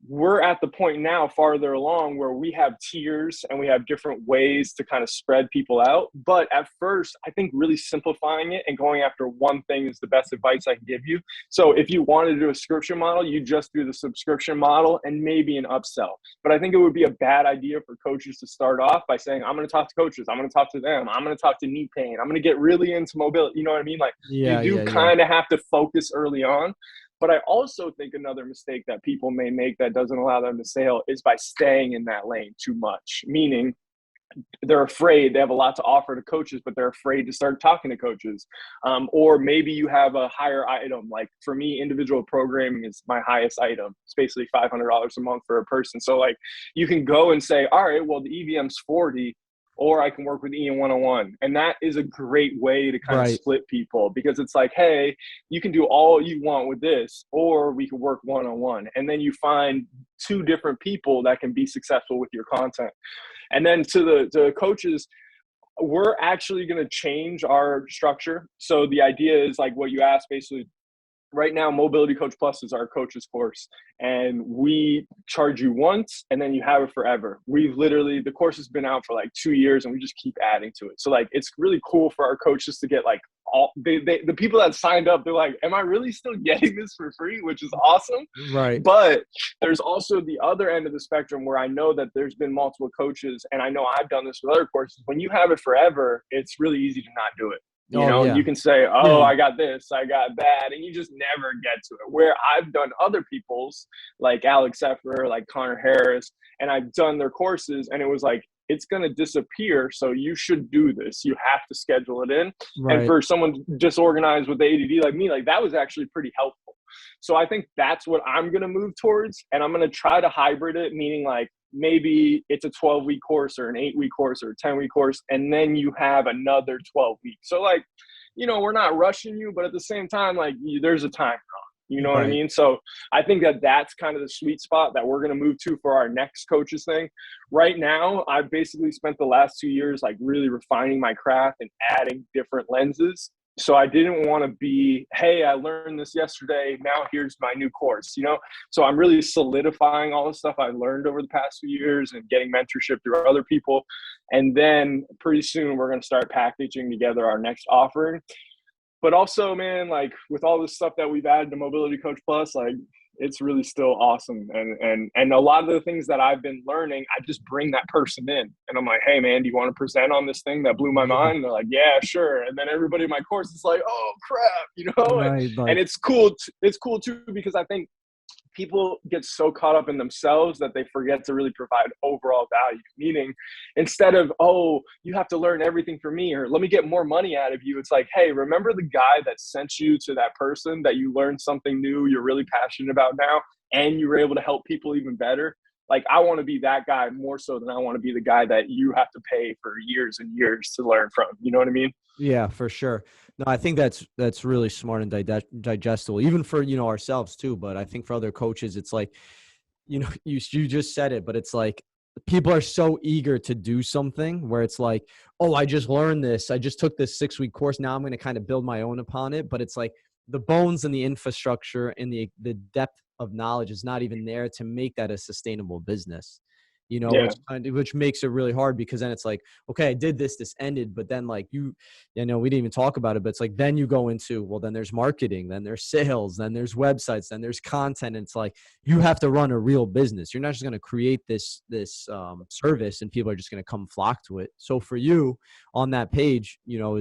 we're at the point now farther along where we have tiers and we have different ways to kind of spread people out. But at first, I think really simplifying it and going after one thing is the best advice I can give you. So if you want to do a subscription model, you just do the subscription model and maybe an upsell. But I think it would be a bad idea for coaches to start off by saying, I'm going to talk to coaches. I'm going to talk to them. I'm going to talk to knee pain. I'm going to get really into mobility. You know what I mean? Like you do kind of have to focus early on. But I also think another mistake that people may make that doesn't allow them to sail is by staying in that lane too much, meaning they're afraid. They have a lot to offer to coaches, but they're afraid to start talking to coaches. Or maybe you have a higher item. Like for me, individual programming is my highest item. It's basically $500 a month for a person. So like you can go and say, all right, well, the EVM's 40. Or I can work with Ian one-on-one. And that is a great way to kind of split people because it's like, hey, you can do all you want with this, or we can work one-on-one. And then you find 2 different people that can be successful with your content. And then to the coaches, we're actually going to change our structure. So the idea is like what you asked basically. Right now, Mobility Coach Plus is our coach's course, and we charge you once, and then you have it forever. The course has been out for like 2 years, and we just keep adding to it. So like, it's really cool for our coaches to get like the people that signed up. They're like, "Am I really still getting this for free?" Which is awesome. Right. But there's also the other end of the spectrum where I know that there's been multiple coaches, and I know I've done this with other courses. When you have it forever, it's really easy to not do it. You Oh know, yeah. you can say, oh, Yeah. I got this, I got that, and you just never get to it. Where I've done other people's, like Alex Effer, like Connor Harris, and I've done their courses, and it was like, it's going to disappear. So you should do this. You have to schedule it in. And Right. for someone disorganized with ADD like me, like that was actually pretty helpful. So I think that's what I'm going to move towards. And I'm going to try to hybrid it, meaning like maybe it's a 12-week course or an 8-week course or a 10-week course, and then you have another 12 weeks. So like, you know, we're not rushing you, but at the same time, like there's a time wrong. You know what I Right. mean? So I think that that's kind of the sweet spot that we're going to move to for our next coaches thing. Right now, I've basically spent the last 2 years like really refining my craft and adding different lenses. So I didn't want to be, hey, I learned this yesterday, now here's my new course, you know? So I'm really solidifying all the stuff I learned over the past few years and getting mentorship through other people. And then pretty soon we're going to start packaging together our next offering. But also, man, like with all this stuff that we've added to Mobility Coach Plus, like it's really still awesome. And a lot of the things that I've been learning, I just bring that person in and I'm like, hey man, do you want to present on this thing that blew my mind? And they're like, yeah, sure. And then everybody in my course is like, oh crap, you know? Right. And Like, it's cool. It's cool too, because I think people get so caught up in themselves that they forget to really provide overall value. Meaning, instead of, oh, you have to learn everything from me, or let me get more money out of you, it's like, hey, remember the guy that sent you to that person that you learned something new you're really passionate about now, and you were able to help people even better? Like, I want to be that guy more so than I want to be the guy that you have to pay for years and years to learn from. You know what I mean? yeah, for sure. No, I think that's really smart and digestible, even for, you know, ourselves too. But I think for other coaches, it's like, you know, you just said it, but it's like people are so eager to do something where it's like, oh, I just learned this. I just took this 6-week course. Now I'm going to kind of build my own upon it. But it's like the bones and the infrastructure and the depth of knowledge is not even there to make that a sustainable business, you know, Yeah. which makes it really hard, because then it's like, okay, I did this ended, but then like you know, we didn't even talk about it, but it's like, then you go into, well, then there's marketing, then there's sales, then there's websites, then there's content. And it's like, you have to run a real business. You're not just going to create this service and people are just going to come flock to it. So for you on that page, you know,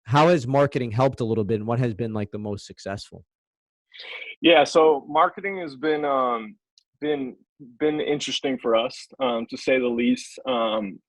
how has marketing helped a little bit, and what has been like the most successful? Yeah, so marketing has been interesting for us, to say the least. On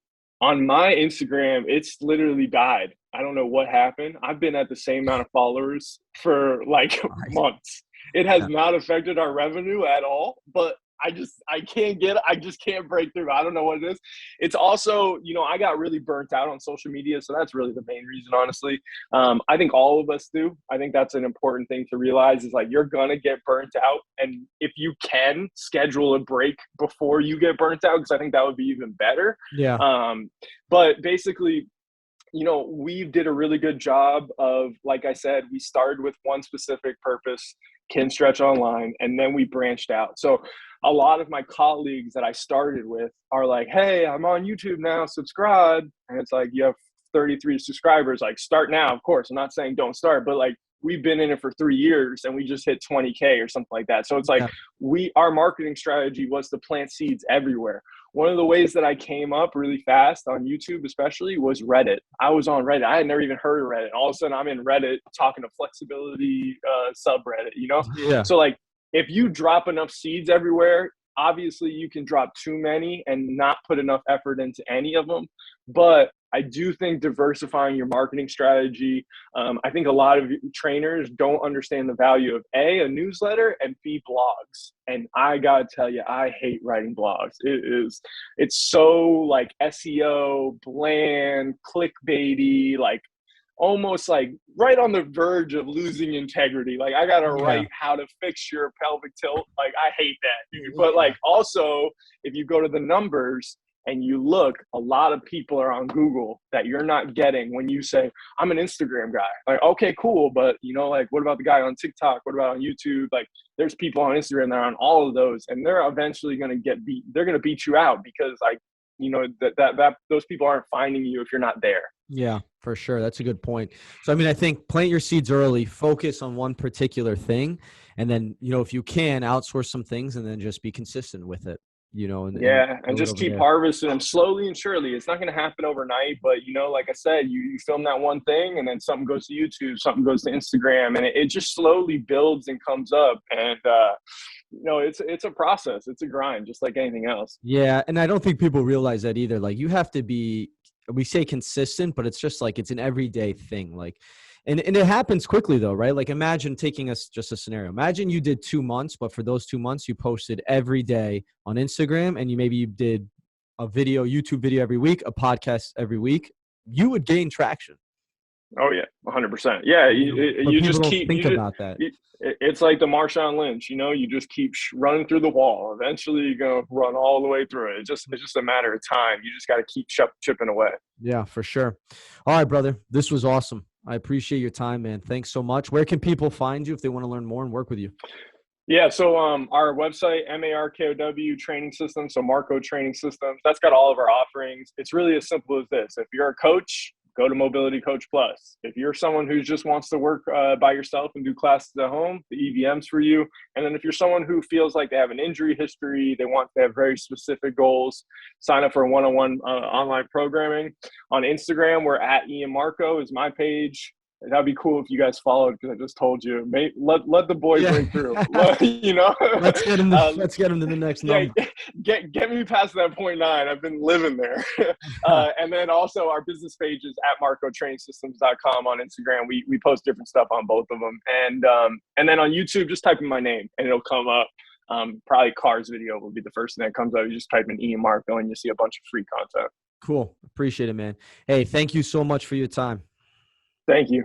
my Instagram, it's literally died. I don't know what happened. I've been at the same amount of followers for like Right. months. It has Yeah. not affected our revenue at all, but I just can't break through. I don't know what it is. It's also, you know, I got really burnt out on social media. So that's really the main reason, honestly. I think all of us do. I think that's an important thing to realize, is like, you're going to get burnt out. And if you can schedule a break before you get burnt out, because I think that would be even better. Yeah. But basically, you know, we did a really good job of, like I said, we started with one specific purpose, Kin Stretch Online, and then we branched out. So a lot of my colleagues that I started with are like, hey, I'm on YouTube now, subscribe. And it's like, you have 33 subscribers, like start now. Of course, I'm not saying don't start, but like, we've been in it for 3 years and we just hit 20K or something like that. So it's like, Yeah. our marketing strategy was to plant seeds everywhere. One of the ways that I came up really fast on YouTube, especially, was Reddit. I was on Reddit. I had never even heard of Reddit. All of a sudden, I'm in Reddit talking to flexibility subreddit, you know? Yeah. So, like, if you drop enough seeds everywhere, obviously you can drop too many and not put enough effort into any of them. But I do think diversifying your marketing strategy, I think a lot of trainers don't understand the value of a newsletter, and B, blogs. And I gotta tell you, I hate writing blogs. It's so like SEO, bland, clickbaity, like almost like right on the verge of losing integrity. Like, I gotta Yeah. write how to fix your pelvic tilt. Like, I hate that, dude. But Yeah. like, also, if you go to the numbers and you look, a lot of people are on Google that you're not getting when you say, I'm an Instagram guy. Like, okay, cool. But you know, like, what about the guy on TikTok? What about on YouTube? Like, there's people on Instagram that are on all of those, and they're eventually going to get beat. They're going to beat you out, because like, you know, that those people aren't finding you if you're not there. Yeah, for sure. That's a good point. So, I mean, I think plant your seeds early, focus on one particular thing, and then, you know, if you can, outsource some things and then just be consistent with it. you know, and just keep harvesting them slowly and surely. It's not going to happen overnight, but like I said, you film that one thing and then something goes to YouTube, something goes to Instagram, and it just slowly builds and comes up. And, it's a process. It's a grind, just like anything else. Yeah. And I don't think people realize that either. Like you have to be, we say consistent, but it's just like, it's an everyday thing. Like, and it happens quickly though, right? Like imagine taking us just a scenario. Imagine you did 2 months, but for those 2 months you posted every day on Instagram, and you did a YouTube video every week, a podcast every week. You would gain traction. Oh yeah, 100%. Yeah, you just keep think about that. It's like the Marshawn Lynch. You just keep running through the wall. Eventually, you're gonna run all the way through it. It's just a matter of time. You just got to keep chipping away. Yeah, for sure. All right, brother. This was awesome. I appreciate your time, man. Thanks so much. Where can people find you if they want to learn more and work with you? Yeah, so our website, Markow Training Systems, so Markow Training Systems, that's got all of our offerings. It's really as simple as this. If you're a coach, go to Mobility Coach Plus. If you're someone who just wants to work by yourself and do classes at home, the EVM's for you. And then if you're someone who feels like they have an injury history, they have very specific goals, sign up for one-on-one online programming. On Instagram, we're at Ian Markow is my page. That'd be cool if you guys followed, because I just told you. Let the boy break through. Let's get him to the next number. Get me past that 0.9. I've been living there. And then also our business page is at markowtrainingsystems.com on Instagram. We post different stuff on both of them. And then on YouTube, just type in my name and it'll come up. Probably Cars video will be the first thing that comes up. You just type in Ian Markow and you see a bunch of free content. Cool. Appreciate it, man. Hey, thank you so much for your time. Thank you.